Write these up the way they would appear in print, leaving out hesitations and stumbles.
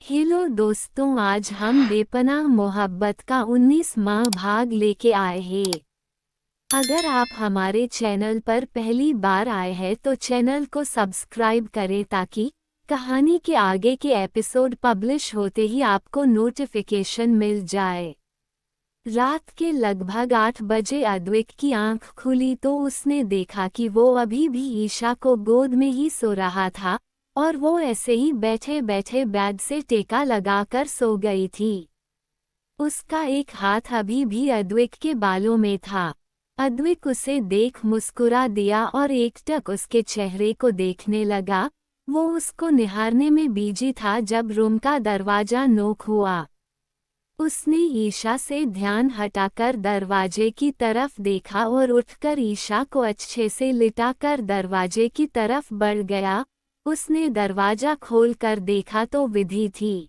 Hello दोस्तों, आज हम बेपनाह मोहब्बत का 19वां भाग लेके आए हैं। अगर आप हमारे चैनल पर पहली बार आए हैं तो चैनल को सब्सक्राइब करें ताकि कहानी के आगे के एपिसोड पब्लिश होते ही आपको नोटिफिकेशन मिल जाए। रात के लगभग 8 बजे अद्विक की आंख खुली तो उसने देखा कि वो अभी भी ईशा को गोद में ही सो रहा था और वो ऐसे ही बैठे बैठे बेड से टेका लगाकर सो गई थी। उसका एक हाथ अभी भी अद्विक के बालों में था। अद्विक उसे देख मुस्कुरा दिया और एकटक उसके चेहरे को देखने लगा। वो उसको निहारने में बिजी था जब रूम का दरवाजा नॉक हुआ। उसने ईशा से ध्यान हटाकर दरवाजे की तरफ देखा और उठकर ईशा को अच्छे से लिटाकर दरवाजे की तरफ बढ़ गया। उसने दरवाजा खोलकर देखा तो विधि थी।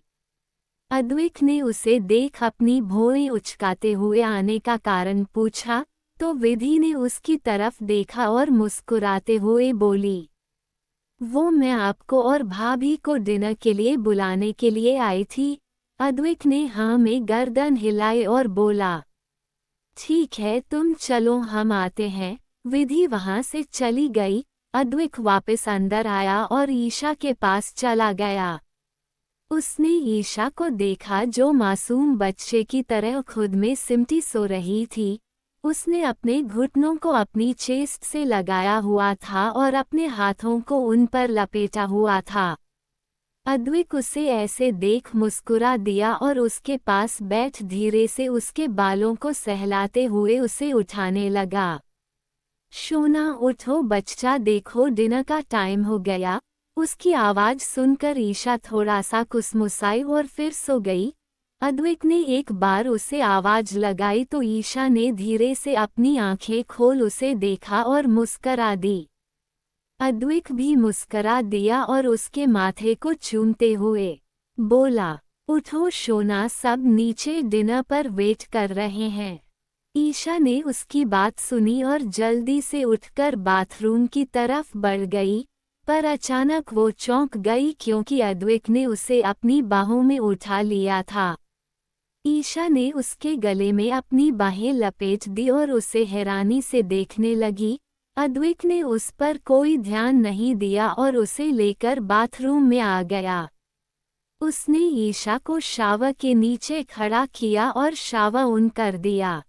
अद्विक ने उसे देख अपनी भौहें उचकाते हुए आने का कारण पूछा तो विधि ने उसकी तरफ देखा और मुस्कुराते हुए बोली, वो मैं आपको और भाभी को डिनर के लिए बुलाने के लिए आई थी। अद्विक ने हाँ में गर्दन हिलाई और बोला, ठीक है तुम चलो हम आते हैं। विधि वहां से चली गई। अद्विक वापस अंदर आया और ईशा के पास चला गया। उसने ईशा को देखा जो मासूम बच्चे की तरह खुद में सिमटी सो रही थी। उसने अपने घुटनों को अपनी चेस्ट से लगाया हुआ था और अपने हाथों को उन पर लपेटा हुआ था। अद्विक उसे ऐसे देख मुस्कुरा दिया और उसके पास बैठ धीरे से उसके बालों को सहलाते हुए उसे उठाने लगा। शोना उठो बच्चा, देखो डिनर का टाइम हो गया। उसकी आवाज सुनकर ईशा थोड़ा सा कुसमुसाई और फिर सो गई। अद्विक ने एक बार उसे आवाज लगाई तो ईशा ने धीरे से अपनी आंखें खोल उसे देखा और मुस्करा दी। अद्विक भी मुस्करा दिया और उसके माथे को चूमते हुए बोला, उठो शोना, सब नीचे डिनर पर वेट कर रहे हैं। ईशा ने उसकी बात सुनी और जल्दी से उठकर बाथरूम की तरफ बढ़ गई, पर अचानक वो चौंक गई क्योंकि अद्विक ने उसे अपनी बाहों में उठा लिया था। ईशा ने उसके गले में अपनी बाहें लपेट दी और उसे हैरानी से देखने लगी। अद्विक ने उस पर कोई ध्यान नहीं दिया और उसे लेकर बाथरूम में आ गया। उसने ईशा को शावर के नीचे खड़ा किया और शावर ऑन कर दिया।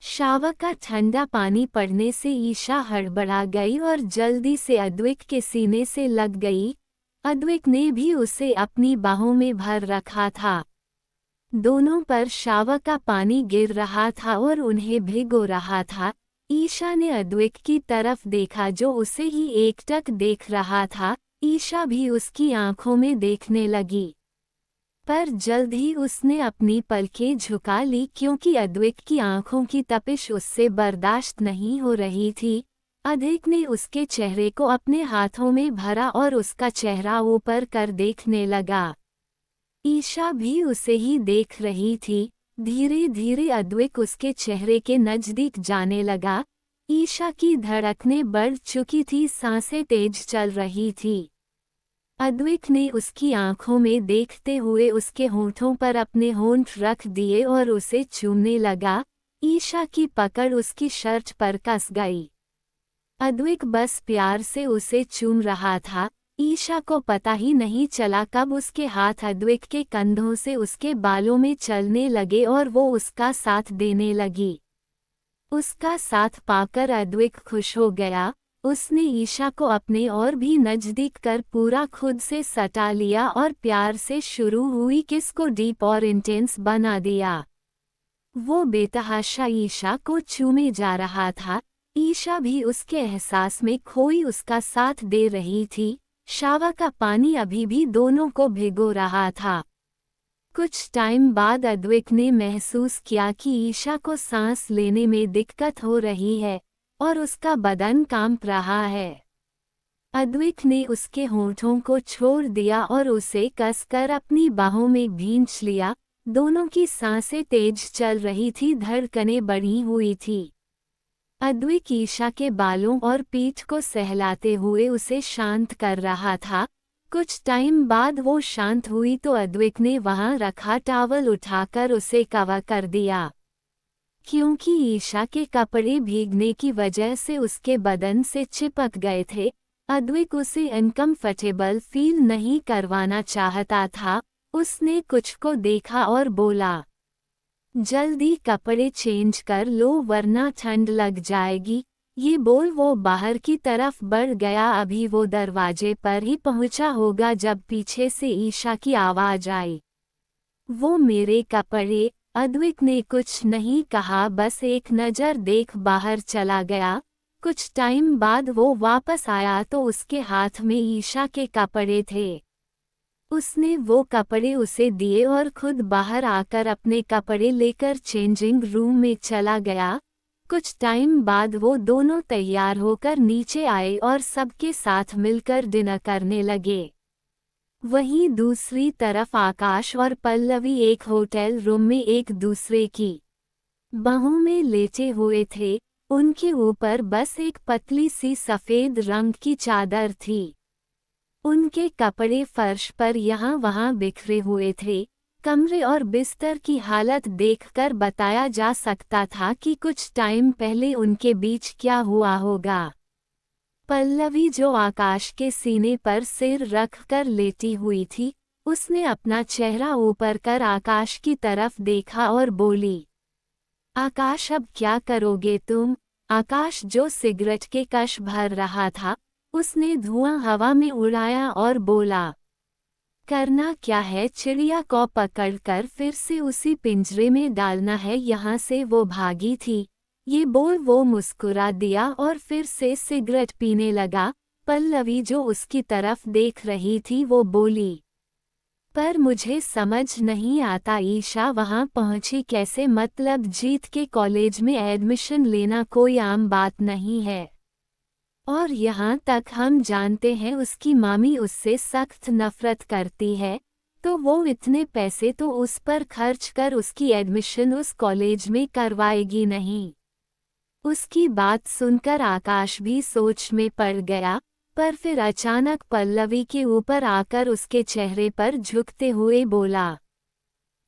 शावर का ठंडा पानी पड़ने से ईशा हड़बड़ा गई और जल्दी से अद्विक के सीने से लग गई। अद्विक ने भी उसे अपनी बाहों में भर रखा था। दोनों पर शावर का पानी गिर रहा था और उन्हें भिगो रहा था। ईशा ने अद्विक की तरफ देखा जो उसे ही एकटक देख रहा था। ईशा भी उसकी आंखों में देखने लगी, पर जल्द ही उसने अपनी पलकें झुका ली क्योंकि अद्विक की आंखों की तपिश उससे बर्दाश्त नहीं हो रही थी। अद्विक ने उसके चेहरे को अपने हाथों में भरा और उसका चेहरा ऊपर कर देखने लगा। ईशा भी उसे ही देख रही थी। धीरे धीरे अद्विक उसके चेहरे के नजदीक जाने लगा। ईशा की धड़कनें बढ़ चुकी थी, सांसें तेज चल रही थी। अद्विक ने उसकी आंखों में देखते हुए उसके होंठों पर अपने होंठ रख दिए और उसे चूमने लगा। ईशा की पकड़ उसकी शर्ट पर कस गई। अद्विक बस प्यार से उसे चूम रहा था। ईशा को पता ही नहीं चला कब उसके हाथ अद्विक के कंधों से उसके बालों में चलने लगे और वो उसका साथ देने लगी। उसका साथ पाकर अद्विक खुश हो गया। उसने ईशा को अपने और भी नजदीक कर पूरा खुद से सटा लिया और प्यार से शुरू हुई किस को डीप और इंटेंस बना दिया। वो बेतहाशा ईशा को चूमे जा रहा था। ईशा भी उसके एहसास में खोई उसका साथ दे रही थी। शावर का पानी अभी भी दोनों को भिगो रहा था। कुछ टाइम बाद अद्विक ने महसूस किया कि ईशा को सांस लेने में दिक्कत हो रही है और उसका बदन कांप रहा है। अद्विक ने उसके होंठों को छोड़ दिया और उसे कसकर अपनी बाहों में भींच लिया। दोनों की सांसें तेज चल रही थी, धड़कनें बढ़ी हुई थी। अद्विक ईशा के बालों और पीठ को सहलाते हुए उसे शांत कर रहा था। कुछ टाइम बाद वो शांत हुई तो अद्विक ने वहां रखा टॉवल उठाकर उसे कवर कर दिया। क्योंकि ईशा के कपड़े भीगने की वजह से उसके बदन से चिपक गए थे, अद्विक उसे अनकंफर्टेबल फील नहीं करवाना चाहता था। उसने कुछ को देखा और बोला, जल्दी कपड़े चेंज कर लो वरना ठंड लग जाएगी। ये बोल वो बाहर की तरफ बढ़ गया। अभी वो दरवाजे पर ही पहुंचा होगा जब पीछे से ईशा की आवाज आई, वो मेरे कपड़े। अद्विक ने कुछ नहीं कहा, बस एक नज़र देख बाहर चला गया। कुछ टाइम बाद वो वापस आया तो उसके हाथ में ईशा के कपड़े थे। उसने वो कपड़े उसे दिए और खुद बाहर आकर अपने कपड़े लेकर चेंजिंग रूम में चला गया। कुछ टाइम बाद वो दोनों तैयार होकर नीचे आए और सबके साथ मिलकर डिनर करने लगे। वहीं दूसरी तरफ आकाश और पल्लवी एक होटल रूम में एक दूसरे की बाहों में लेटे हुए थे। उनके ऊपर बस एक पतली सी सफेद रंग की चादर थी। उनके कपड़े फर्श पर यहाँ वहाँ बिखरे हुए थे। कमरे और बिस्तर की हालत देखकर बताया जा सकता था कि कुछ टाइम पहले उनके बीच क्या हुआ होगा। पल्लवी, जो आकाश के सीने पर सिर रखकर लेटी हुई थी, उसने अपना चेहरा ऊपर कर आकाश की तरफ देखा और बोली, आकाश अब क्या करोगे तुम? आकाश, जो सिगरेट के कश भर रहा था, उसने धुआं हवा में उड़ाया और बोला, करना क्या है? चिड़िया को पकड़कर फिर से उसी पिंजरे में डालना है। यहाँ से वो भागी थी। ये बोल वो मुस्कुरा दिया और फिर से सिगरेट पीने लगा। पल्लवी, जो उसकी तरफ देख रही थी, वो बोली, पर मुझे समझ नहीं आता ईशा वहाँ पहुँची कैसे? मतलब जीत के कॉलेज में एडमिशन लेना कोई आम बात नहीं है। और यहाँ तक हम जानते हैं उसकी मामी उससे सख्त नफरत करती है, तो वो इतने पैसे तो उस पर खर्च कर उसकी एडमिशन उस कॉलेज में करवाएगी नहीं। उसकी बात सुनकर आकाश भी सोच में पड़ गया, पर फिर अचानक पल्लवी के ऊपर आकर उसके चेहरे पर झुकते हुए बोला,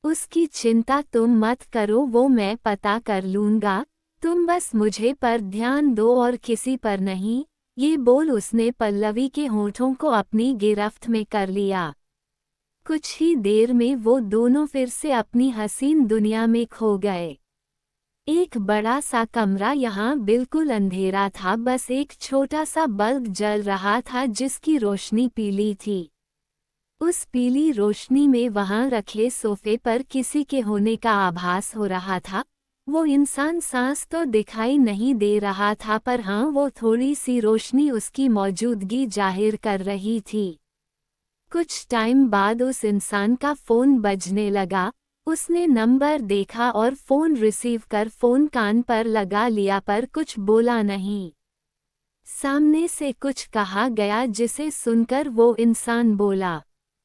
उसकी चिंता तुम मत करो, वो मैं पता कर लूँगा। तुम बस मुझे पर ध्यान दो और किसी पर नहीं। ये बोल उसने पल्लवी के होठों को अपनी गिरफ्त में कर लिया। कुछ ही देर में वो दोनों फिर से अपनी हसीन दुनिया में खो गए। एक बड़ा सा कमरा, यहाँ बिल्कुल अंधेरा था, बस एक छोटा सा बल्ब जल रहा था जिसकी रोशनी पीली थी। उस पीली रोशनी में वहां रखे सोफे पर किसी के होने का आभास हो रहा था। वो इंसान सांस तो दिखाई नहीं दे रहा था, पर हाँ, वो थोड़ी सी रोशनी उसकी मौजूदगी जाहिर कर रही थी। कुछ टाइम बाद उस इंसान का फोन बजने लगा। उसने नंबर देखा और फोन रिसीव कर फोन कान पर लगा लिया, पर कुछ बोला नहीं। सामने से कुछ कहा गया जिसे सुनकर वो इंसान बोला,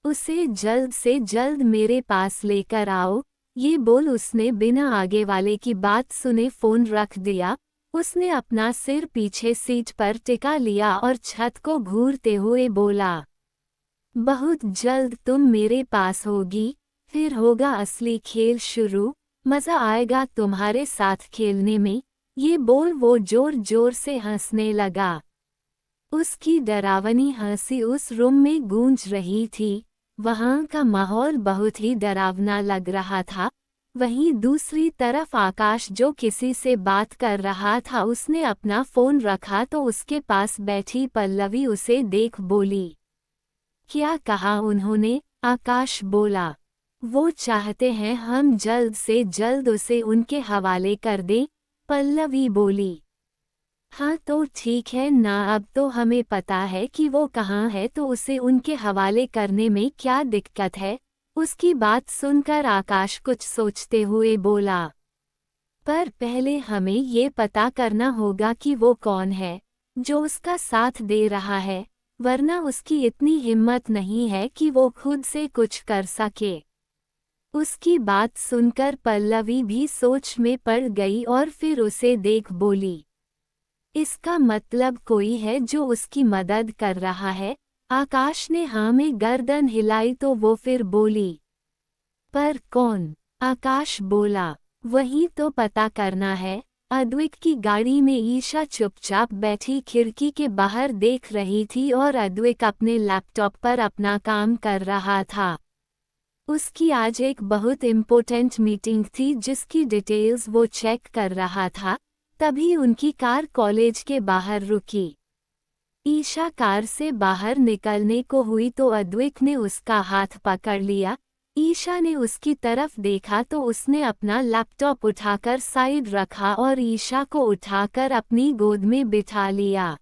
उसे जल्द से जल्द मेरे पास लेकर आओ। ये बोल उसने बिना आगे वाले की बात सुने फोन रख दिया। उसने अपना सिर पीछे सीट पर टिका लिया और छत को घूरते हुए बोला, बहुत जल्द तुम मेरे पास होगी, फिर होगा असली खेल शुरू। मज़ा आएगा तुम्हारे साथ खेलने में। ये बोल वो जोर जोर से हंसने लगा। उसकी डरावनी हंसी उस रूम में गूंज रही थी। वहाँ का माहौल बहुत ही डरावना लग रहा था। वहीं दूसरी तरफ आकाश, जो किसी से बात कर रहा था, उसने अपना फोन रखा तो उसके पास बैठी पल्लवी उसे देख बोली, क्या कहा उन्होंने? आकाश बोला, वो चाहते हैं हम जल्द से जल्द उसे उनके हवाले कर दें। पल्लवी बोली, हाँ तो ठीक है ना, अब तो हमें पता है कि वो कहाँ है, तो उसे उनके हवाले करने में क्या दिक्कत है? उसकी बात सुनकर आकाश कुछ सोचते हुए बोला, पर पहले हमें ये पता करना होगा कि वो कौन है जो उसका साथ दे रहा है, वरना उसकी इतनी हिम्मत नहीं है कि वो खुद से कुछ कर सके। उसकी बात सुनकर पल्लवी भी सोच में पड़ गई और फिर उसे देख बोली, इसका मतलब कोई है जो उसकी मदद कर रहा है। आकाश ने हाँ में गर्दन हिलाई तो वो फिर बोली, पर कौन? आकाश बोला, वही तो पता करना है। अद्विक की गाड़ी में ईशा चुपचाप बैठी खिड़की के बाहर देख रही थी और अद्विक अपने लैपटॉप पर अपना काम कर रहा था। उसकी आज एक बहुत इम्पोर्टेंट मीटिंग थी जिसकी डिटेल्स वो चेक कर रहा था। तभी उनकी कार कॉलेज के बाहर रुकी। ईशा कार से बाहर निकलने को हुई तो अद्विक ने उसका हाथ पकड़ लिया। ईशा ने उसकी तरफ देखा तो उसने अपना लैपटॉप उठाकर साइड रखा और ईशा को उठाकर अपनी गोद में बिठा लिया।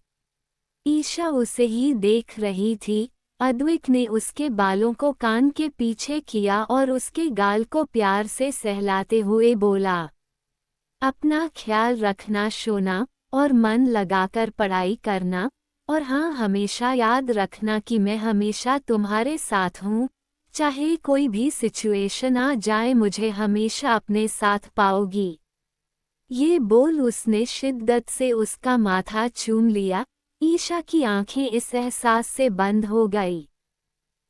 ईशा उसे ही देख रही थी। अद्विक ने उसके बालों को कान के पीछे किया और उसके गाल को प्यार से सहलाते हुए बोला, अपना ख्याल रखना सोना, और मन लगाकर पढ़ाई करना, और हाँ हमेशा याद रखना कि मैं हमेशा तुम्हारे साथ हूँ। चाहे कोई भी सिचुएशन आ जाए मुझे हमेशा अपने साथ पाओगी। ये बोल उसने शिद्दत से उसका माथा चूम लिया। ईशा की आंखें इस एहसास से बंद हो गई।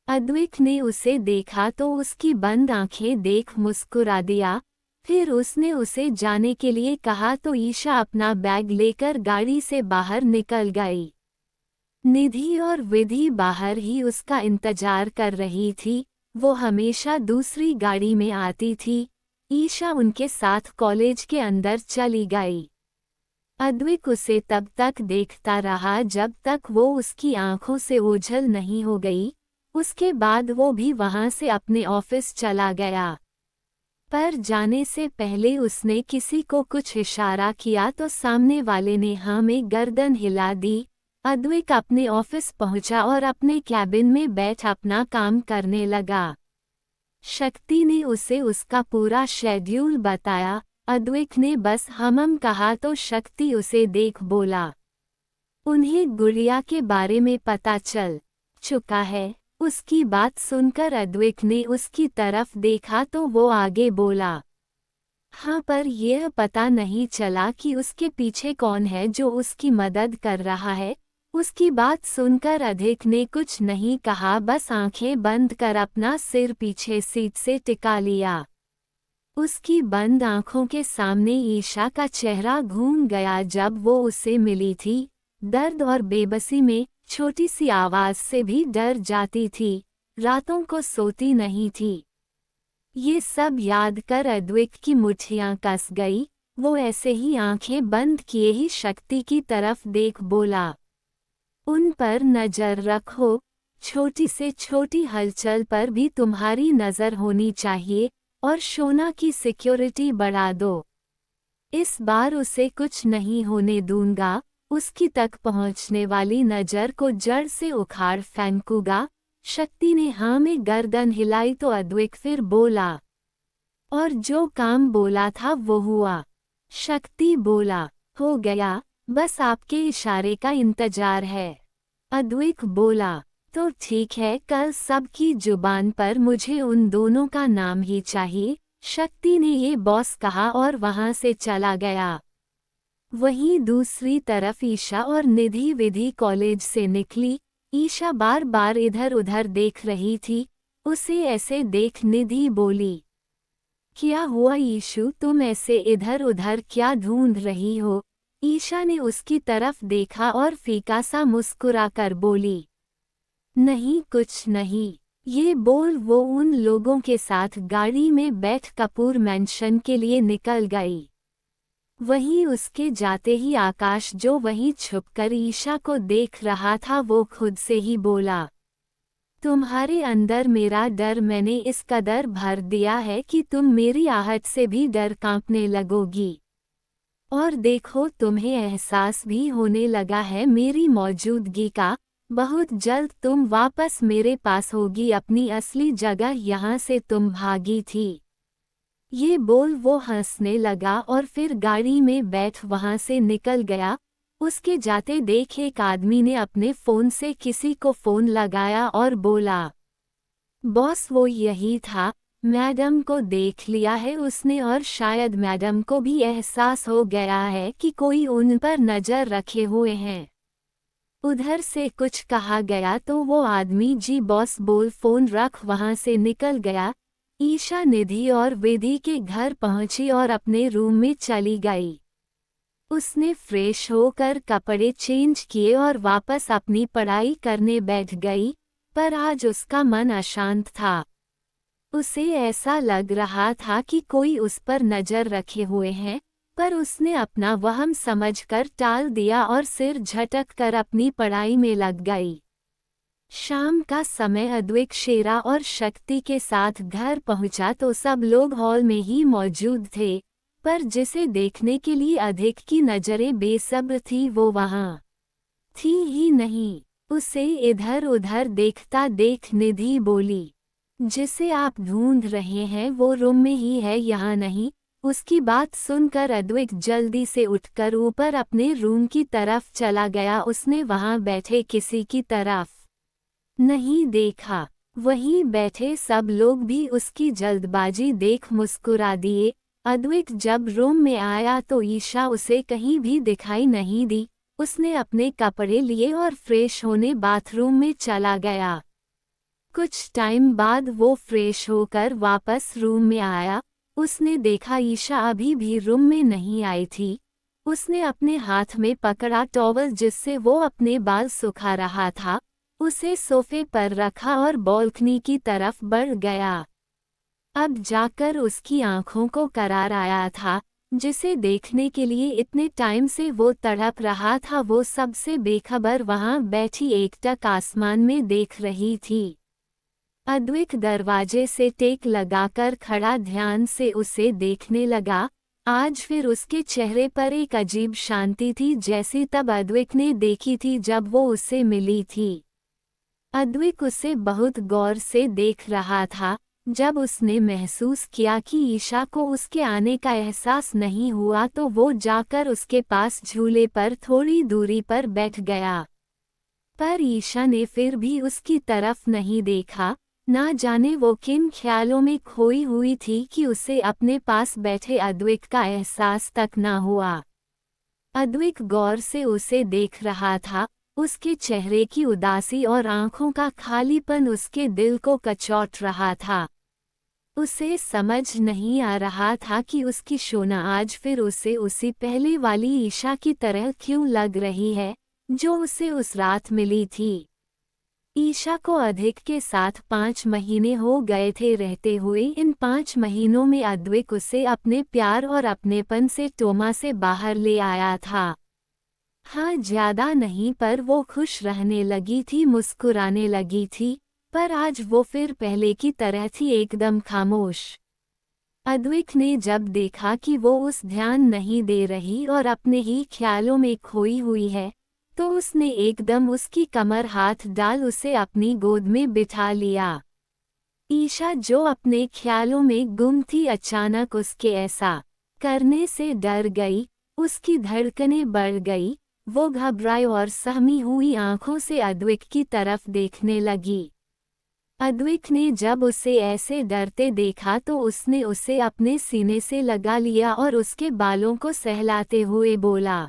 अद्विक ने उसे देखा तो उसकी बंद आंखें देख मुस्कुरा दिया। फिर उसने उसे जाने के लिए कहा तो ईशा अपना बैग लेकर गाड़ी से बाहर निकल गई। निधि और विधि बाहर ही उसका इंतजार कर रही थी। वो हमेशा दूसरी गाड़ी में आती थी। ईशा उनके साथ कॉलेज के अंदर चली गई। अद्विक उसे तब तक देखता रहा जब तक वो उसकी आंखों से ओझल नहीं हो गई। उसके बाद वो भी वहां से अपने ऑफिस चला गया। पर जाने से पहले उसने किसी को कुछ इशारा किया तो सामने वाले ने हाँ में गर्दन हिला दी। अद्विक अपने ऑफिस पहुंचा और अपने कैबिन में बैठ अपना काम करने लगा। शक्ति ने उसे उसका पूरा शेड्यूल बताया। अद्विक ने बस हमम कहा तो शक्ति उसे देख बोला, उन्हें गुड़िया के बारे में पता चल चुका है। उसकी बात सुनकर अद्विक ने उसकी तरफ देखा तो वो आगे बोला, हाँ पर यह पता नहीं चला कि उसके पीछे कौन है जो उसकी मदद कर रहा है। उसकी बात सुनकर अद्विक ने कुछ नहीं कहा, बस आंखें बंद कर अपना सिर पीछे सीट से टिका लिया। उसकी बंद आंखों के सामने ईशा का चेहरा घूम गया जब वो उससे मिली थी। दर्द और बेबसी में छोटी सी आवाज से भी डर जाती थी। रातों को सोती नहीं थी। ये सब याद कर अद्विक की मुट्ठियां कस गई। वो ऐसे ही आंखें बंद किए ही शक्ति की तरफ देख बोला, उन पर नजर रखो। छोटी से छोटी हलचल पर भी तुम्हारी नजर होनी चाहिए और सोना की सिक्योरिटी बढ़ा दो। इस बार उसे कुछ नहीं होने दूंगा। उसकी तक पहुंचने वाली नजर को जड़ से उखाड़ फेंकूंगा। शक्ति ने हाँ में गर्दन हिलाई तो अद्विक फिर बोला, और जो काम बोला था वो हुआ। शक्ति बोला, हो गया, बस आपके इशारे का इंतजार है। अद्विक बोला, तो ठीक है, कल सबकी जुबान पर मुझे उन दोनों का नाम ही चाहिए। शक्ति ने ये बॉस कहा और वहां से चला गया। वहीं दूसरी तरफ ईशा और निधि विधि कॉलेज से निकली। ईशा बार बार इधर उधर देख रही थी। उसे ऐसे देख निधि बोली, क्या हुआ ईशु, तुम ऐसे इधर उधर क्या ढूंढ रही हो? ईशा ने उसकी तरफ देखा और फीका सा मुस्कुरा कर बोली, नहीं कुछ नहीं। ये बोल वो उन लोगों के साथ गाड़ी में बैठ कपूर मैंशन के लिए निकल गई। वहीं उसके जाते ही आकाश जो वहीं छुपकर ईशा को देख रहा था वो खुद से ही बोला, तुम्हारे अंदर मेरा डर मैंने इस कदर भर दिया है कि तुम मेरी आहट से भी डर कांपने लगोगी। और देखो तुम्हें एहसास भी होने लगा है मेरी मौजूदगी का। बहुत जल्द तुम वापस मेरे पास होगी अपनी असली जगह, यहाँ से तुम भागी थी। ये बोल वो हंसने लगा और फिर गाड़ी में बैठ वहां से निकल गया। उसके जाते देख एक आदमी ने अपने फोन से किसी को फोन लगाया और बोला, बॉस वो यही था, मैडम को देख लिया है उसने और शायद मैडम को भी एहसास हो गया है कि कोई उन पर नजर रखे हुए हैं। उधर से कुछ कहा गया तो वो आदमी जी बॉस बोल फोन रख वहां से निकल गया। ईशा निधि और वेदी के घर पहुंची और अपने रूम में चली गई। उसने फ्रेश होकर कपड़े चेंज किए और वापस अपनी पढ़ाई करने बैठ गई, पर आज उसका मन अशांत था। उसे ऐसा लग रहा था कि कोई उस पर नजर रखे हुए हैं, पर उसने अपना वहम समझकर टाल दिया और सिर झटक कर अपनी पढ़ाई में लग गई। शाम का समय अद्विक शेरा और शक्ति के साथ घर पहुंचा तो सब लोग हॉल में ही मौजूद थे, पर जिसे देखने के लिए अधिक की नजरें बेसब्र थी वो वहां थी ही नहीं। उसे इधर उधर देखता देख निधि बोली, जिसे आप ढूंढ रहे हैं वो रूम में ही है, यहाँ नहीं। उसकी बात सुनकर अद्विक जल्दी से उठकर ऊपर अपने रूम की तरफ चला गया। उसने वहां बैठे किसी की तरफ नहीं देखा। वहीं बैठे सब लोग भी उसकी जल्दबाजी देख मुस्कुरा दिए। अद्विक जब रूम में आया तो ईशा उसे कहीं भी दिखाई नहीं दी। उसने अपने कपड़े लिए और फ्रेश होने बाथरूम में चला गया। कुछ टाइम बाद वो फ्रेश होकर वापस रूम में आया। उसने देखा ईशा अभी भी रूम में नहीं आई थी। उसने अपने हाथ में पकड़ा टॉवल जिससे वो अपने बाल सुखा रहा था, उसे सोफे पर रखा और बालकनी की तरफ बढ़ गया। अब जाकर उसकी आंखों को करार आया था, जिसे देखने के लिए इतने टाइम से वो तड़प रहा था। वो सबसे बेखबर वहां बैठी एकटक आसमान में देख रही थी। अद्विक दरवाजे से टेक लगाकर खड़ा ध्यान से उसे देखने लगा। आज फिर उसके चेहरे पर एक अजीब शांति थी, जैसी तब अद्विक ने देखी थी जब वो उससे मिली थी। अद्विक उसे बहुत गौर से देख रहा था। जब उसने महसूस किया कि ईशा को उसके आने का एहसास नहीं हुआ तो वो जाकर उसके पास झूले पर थोड़ी दूरी पर बैठ गया। पर ईशा ने फिर भी उसकी तरफ नहीं देखा। ना जाने वो किन ख्यालों में खोई हुई थी कि उसे अपने पास बैठे अद्विक का एहसास तक ना हुआ। अद्विक गौर से उसे देख रहा था। उसके चेहरे की उदासी और आंखों का खालीपन उसके दिल को कचोट रहा था। उसे समझ नहीं आ रहा था कि उसकी शोना आज फिर उसे उसी पहले वाली ईशा की तरह क्यों लग रही है, जो उसे उस रात मिली थी। ईशा को अधिक के साथ 5 महीने हो गए थे रहते हुए। इन 5 महीनों में अद्विक उसे अपने प्यार और अपनेपन से टोमा से बाहर ले आया था। हाँ, ज्यादा नहीं, पर वो खुश रहने लगी थी, मुस्कुराने लगी थी। पर आज वो फिर पहले की तरह थी, एकदम खामोश। अद्विक ने जब देखा कि वो उस ध्यान नहीं दे रही और अपने ही ख्यालों में खोई हुई है, तो उसने एकदम उसकी कमर हाथ डाल उसे अपनी गोद में बिठा लिया। ईशा जो अपने ख्यालों में गुम थी, अचानक उसके ऐसा करने से डर गई। उसकी धड़कनें बढ़ गई। वो घबराई और सहमी हुई आंखों से अद्विक की तरफ देखने लगी। अद्विक ने जब उसे ऐसे डरते देखा तो उसने उसे अपने सीने से लगा लिया और उसके बालों को सहलाते हुए बोला,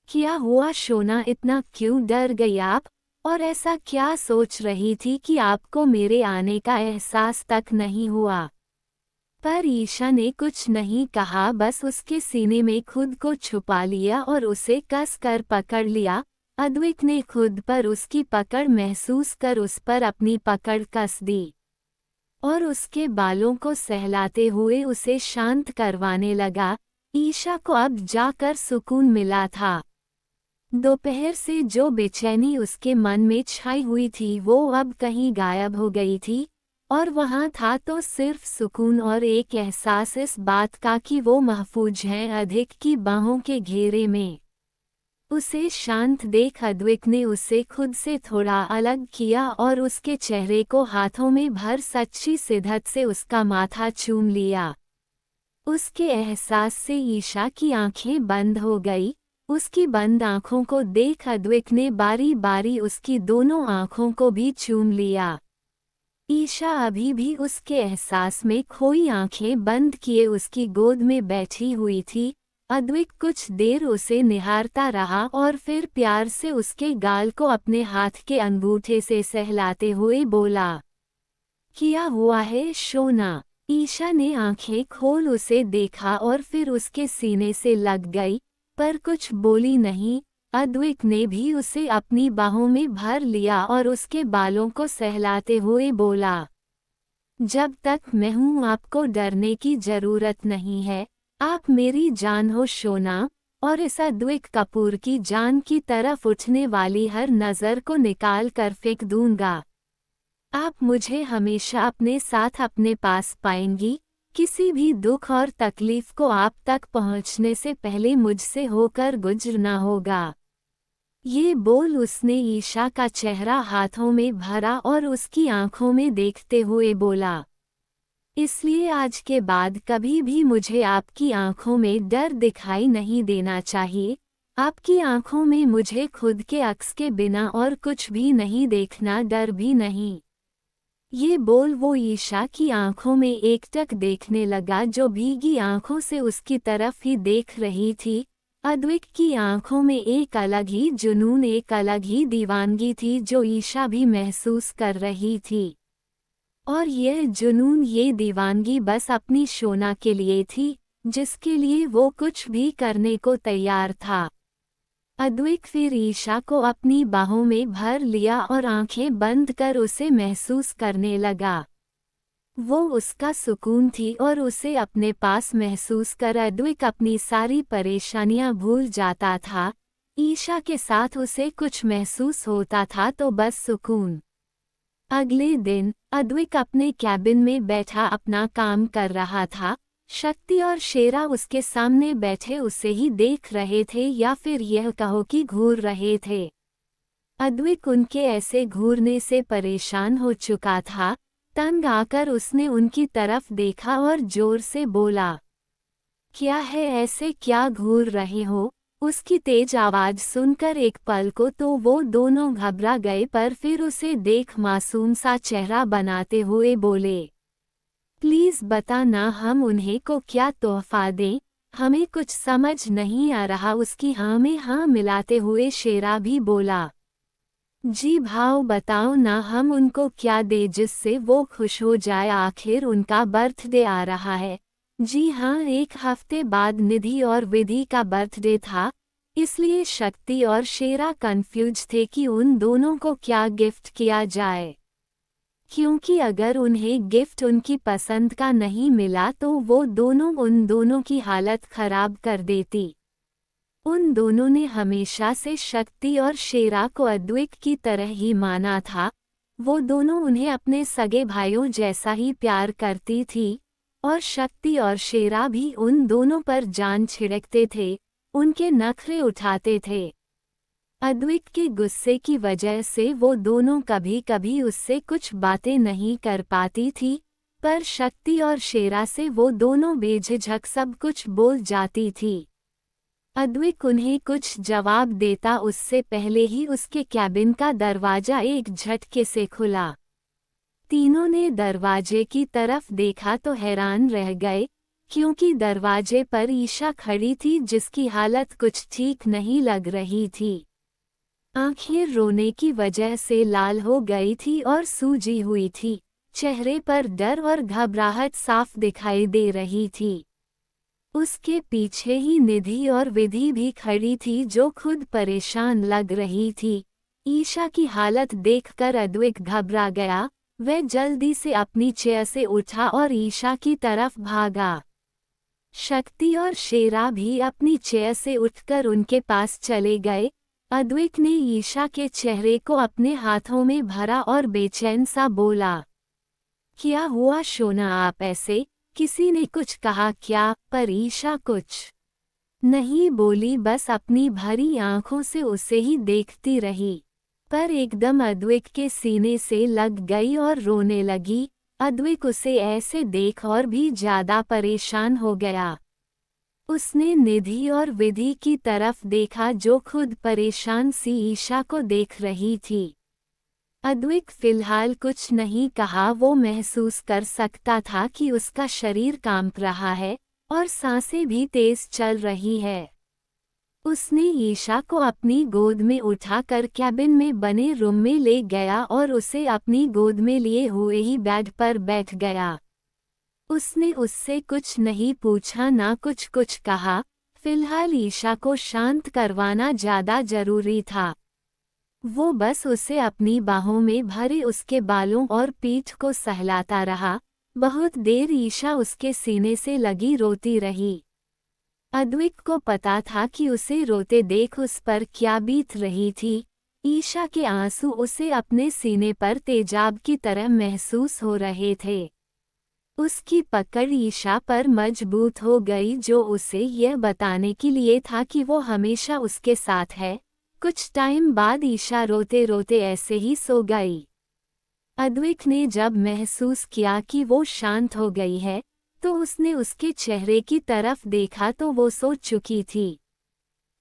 क्या हुआ शोना, इतना क्यों डर गई आप? और ऐसा क्या सोच रही थी कि आपको मेरे आने का एहसास तक नहीं हुआ? पर ईशा ने कुछ नहीं कहा, बस उसके सीने में खुद को छुपा लिया और उसे कस कर पकड़ लिया। अद्विक ने खुद पर उसकी पकड़ महसूस कर उस पर अपनी पकड़ कस दी और उसके बालों को सहलाते हुए उसे शांत करवाने लगा। ईशा को अब जाकर सुकून मिला था। दोपहर से जो बेचैनी उसके मन में छाई हुई थी वो अब कहीं गायब हो गई थी, और वहां था तो सिर्फ सुकून और एक एहसास इस बात का कि वो महफूज हैं अधिक की बाहों के घेरे में। उसे शांत देख अद्विक ने उसे खुद से थोड़ा अलग किया और उसके चेहरे को हाथों में भर सच्ची शिद्दत से उसका माथा चूम लिया। उसके एहसास से ईशा की आंखें बंद हो गई। उसकी बंद आंखों को देख अद्विक ने बारी बारी उसकी दोनों आंखों को भी चूम लिया। ईशा अभी भी उसके एहसास में खोई आंखें बंद किए उसकी गोद में बैठी हुई थी। अद्विक कुछ देर उसे निहारता रहा और फिर प्यार से उसके गाल को अपने हाथ के अंगूठे से सहलाते हुए बोला, क्या हुआ है शोना? ईशा ने आंखें खोल उसे देखा और फिर उसके सीने से लग गई, पर कुछ बोली नहीं। अद्विक ने भी उसे अपनी बाहों में भर लिया और उसके बालों को सहलाते हुए बोला, जब तक मैं हूँ आपको डरने की जरूरत नहीं है, आप मेरी जान हो शोना। और इस अद्विक कपूर की जान की तरफ उठने वाली हर नज़र को निकाल कर फेंक दूंगा। आप मुझे हमेशा अपने साथ अपने पास पाएंगी, किसी भी दुख और तकलीफ को आप तक पहुंचने से पहले मुझसे होकर गुजरना होगा। ये बोल उसने ईशा का चेहरा हाथों में भरा और उसकी आंखों में देखते हुए बोला, इसलिए आज के बाद कभी भी मुझे आपकी आंखों में डर दिखाई नहीं देना चाहिए। आपकी आंखों में मुझे खुद के अक्स के बिना और कुछ भी नहीं देखना, डर भी नहीं। ये बोल वो ईशा की आंखों में एकटक देखने लगा जो भीगी आंखों से उसकी तरफ ही देख रही थी। अद्विक की आंखों में एक अलग ही जुनून, एक अलग ही दीवानगी थी जो ईशा भी महसूस कर रही थी। और यह जुनून, ये दीवानगी बस अपनी शोना के लिए थी, जिसके लिए वो कुछ भी करने को तैयार था। अद्विक फिर ईशा को अपनी बाहों में भर लिया और आंखें बंद कर उसे महसूस करने लगा। वो उसका सुकून थी और उसे अपने पास महसूस कर अद्विक अपनी सारी परेशानियां भूल जाता था। ईशा के साथ उसे कुछ महसूस होता था तो बस सुकून। अगले दिन अद्विक अपने कैबिन में बैठा अपना काम कर रहा था। शक्ति और शेरा उसके सामने बैठे उसे ही देख रहे थे, या फिर यह कहो कि घूर रहे थे। अद्विक उनके ऐसे घूरने से परेशान हो चुका था। तंग आकर उसने उनकी तरफ देखा और जोर से बोला, क्या है ऐसे, क्या घूर रहे हो? उसकी तेज आवाज सुनकर एक पल को तो वो दोनों घबरा गए, पर फिर उसे देख मासूम सा चेहरा बनाते हुए बोले, प्लीज बता ना, हम उन्हें को क्या तोहफा दें? हमें कुछ समझ नहीं आ रहा। उसकी हाँ में हाँ मिलाते हुए शेरा भी बोला, जी भाव बताओ ना, हम उनको क्या दे जिससे वो खुश हो जाए? आखिर उनका बर्थडे आ रहा है। जी हाँ, एक हफ्ते बाद निधि और विधि का बर्थडे था, इसलिए शक्ति और शेरा कंफ्यूज थे कि उन दोनों को क्या गिफ्ट किया जाए, क्योंकि अगर उन्हें गिफ्ट उनकी पसंद का नहीं मिला तो वो दोनों उन दोनों की हालत खराब कर देती। उन दोनों ने हमेशा से शक्ति और शेरा को अद्विक की तरह ही माना था। वो दोनों उन्हें अपने सगे भाइयों जैसा ही प्यार करती थी और शक्ति और शेरा भी उन दोनों पर जान छिड़कते थे, उनके नखरे उठाते थे। अद्विक के गुस्से की वजह से वो दोनों कभी कभी उससे कुछ बातें नहीं कर पाती थी, पर शक्ति और शेरा से वो दोनों बेझिझक सब कुछ बोल जाती थी। अद्विक उन्हें कुछ जवाब देता उससे पहले ही उसके कैबिन का दरवाजा एक झटके से खुला। तीनों ने दरवाजे की तरफ देखा तो हैरान रह गए, क्योंकि दरवाजे पर ईशा खड़ी थी जिसकी हालत कुछ ठीक नहीं लग रही थी। आंखें रोने की वजह से लाल हो गई थी और सूजी हुई थी। चेहरे पर डर और घबराहट साफ दिखाई दे रही थी। उसके पीछे ही निधि और विधि भी खड़ी थी जो खुद परेशान लग रही थी। ईशा की हालत देखकर अद्विक घबरा गया। वह जल्दी से अपनी चेयर से उठा और ईशा की तरफ भागा। शक्ति और शेरा भी अपनी चेयर से उठकर उनके पास चले गए। अद्विक ने ईशा के चेहरे को अपने हाथों में भरा और बेचैन सा बोला, क्या हुआ शोना, आप ऐसे? किसी ने कुछ कहा क्या? पर ईशा कुछ नहीं बोली, बस अपनी भरी आंखों से उसे ही देखती रही। पर एकदम अद्विक के सीने से लग गई और रोने लगी। अद्विक उसे ऐसे देख और भी ज्यादा परेशान हो गया। उसने निधि और विधि की तरफ देखा जो खुद परेशान सी ईशा को देख रही थी। अद्विक फिलहाल कुछ नहीं कहा। वो महसूस कर सकता था कि उसका शरीर कांप रहा है और सांसें भी तेज चल रही है। उसने ईशा को अपनी गोद में उठाकर कैबिन में बने रूम में ले गया और उसे अपनी गोद में लिए हुए ही बेड पर बैठ गया। उसने उससे कुछ नहीं पूछा, ना कुछ कहा। फिलहाल ईशा को शांत करवाना ज्यादा जरूरी था। वो बस उसे अपनी बाहों में भरे उसके बालों और पीठ को सहलाता रहा। बहुत देर ईशा उसके सीने से लगी रोती रही। अद्विक को पता था कि उसे रोते देख उस पर क्या बीत रही थी। ईशा के आंसू उसे अपने सीने पर तेजाब की तरह महसूस हो रहे थे। उसकी पकड़ ईशा पर मजबूत हो गई, जो उसे यह बताने के लिए था कि वो हमेशा उसके साथ है। कुछ टाइम बाद ईशा रोते रोते ऐसे ही सो गई। अद्विक ने जब महसूस किया कि वो शांत हो गई है, तो उसने उसके चेहरे की तरफ देखा तो वो सो चुकी थी।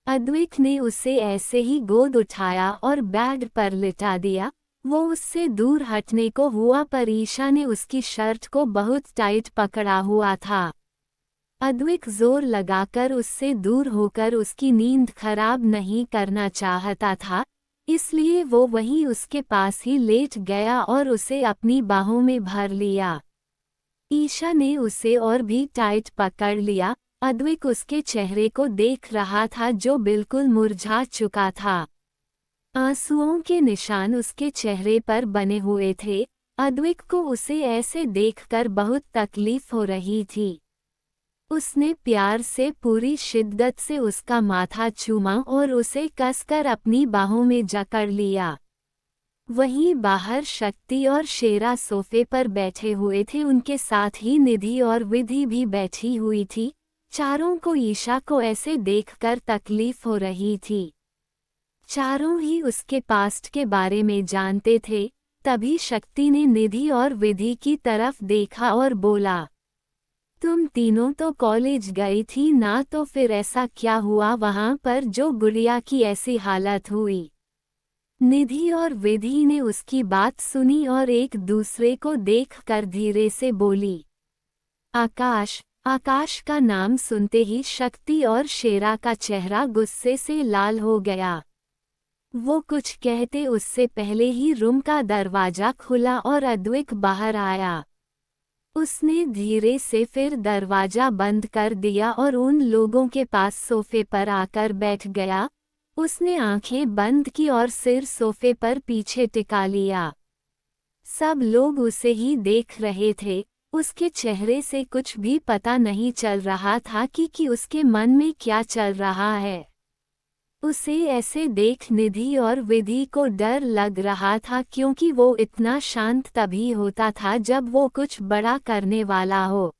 अद्विक ने उसे ऐसे ही गोद उठाया और बेड पर लिटा दिया। वो उससे दूर हटने को हुआ पर ईशा ने उसकी शर्ट को बहुत टाइट पकड़ा हुआ था। अद्विक जोर लगाकर उससे दूर होकर उसकी नींद खराब नहीं करना चाहता था, इसलिए वो वहीं उसके पास ही लेट गया और उसे अपनी बाहों में भर लिया। ईशा ने उसे और भी टाइट पकड़ लिया। अद्विक उसके चेहरे को देख रहा था जो बिल्कुल मुरझा चुका था। आंसुओं के निशान उसके चेहरे पर बने हुए थे। अद्विक को उसे ऐसे देखकर बहुत तकलीफ हो रही थी। उसने प्यार से पूरी शिद्दत से उसका माथा चूमा और उसे कसकर अपनी बाहों में जकड़ लिया। वहीं बाहर शक्ति और शेरा सोफे पर बैठे हुए थे, उनके साथ ही निधि और विधि भी बैठी हुई थी। चारों को ईशा को ऐसे देखकर तकलीफ हो रही थी। चारों ही उसके पास्ट के बारे में जानते थे। तभी शक्ति ने निधि और विधि की तरफ देखा और बोला, तुम तीनों तो कॉलेज गई थी ना, तो फिर ऐसा क्या हुआ वहां पर जो गुड़िया की ऐसी हालत हुई। निधि और विधि ने उसकी बात सुनी और एक दूसरे को देखकर धीरे से बोली, आकाश। आकाश का नाम सुनते ही शक्ति और शेरा का चेहरा गुस्से से लाल हो गया। वो कुछ कहते उससे पहले ही रूम का दरवाजा खुला और अद्विक बाहर आया। उसने धीरे से फिर दरवाजा बंद कर दिया और उन लोगों के पास सोफे पर आकर बैठ गया। उसने आंखें बंद की और सिर सोफे पर पीछे टिका लिया। सब लोग उसे ही देख रहे थे। उसके चेहरे से कुछ भी पता नहीं चल रहा था कि उसके मन में क्या चल रहा है। उसे ऐसे देख निधि और विधि को डर लग रहा था, क्योंकि वो इतना शांत तभी होता था जब वो कुछ बड़ा करने वाला हो।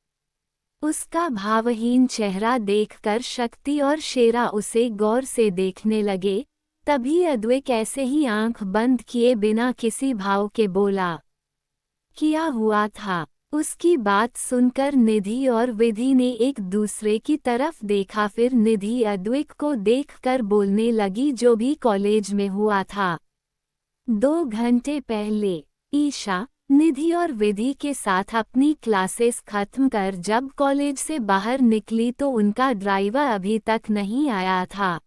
उसका भावहीन चेहरा देखकर शक्ति और शेरा उसे गौर से देखने लगे। तभी अद्विक ऐसे ही आंख बंद किए बिना किसी भाव के बोला, क्या हुआ था। उसकी बात सुनकर निधि और विधि ने एक दूसरे की तरफ देखा। फिर निधि अद्विक को देखकर बोलने लगी, जो भी कॉलेज में हुआ था 2 घंटे पहले ईशा निधि और विधि के साथ अपनी क्लासेस खत्म कर जब कॉलेज से बाहर निकली तो उनका ड्राइवर अभी तक नहीं आया था।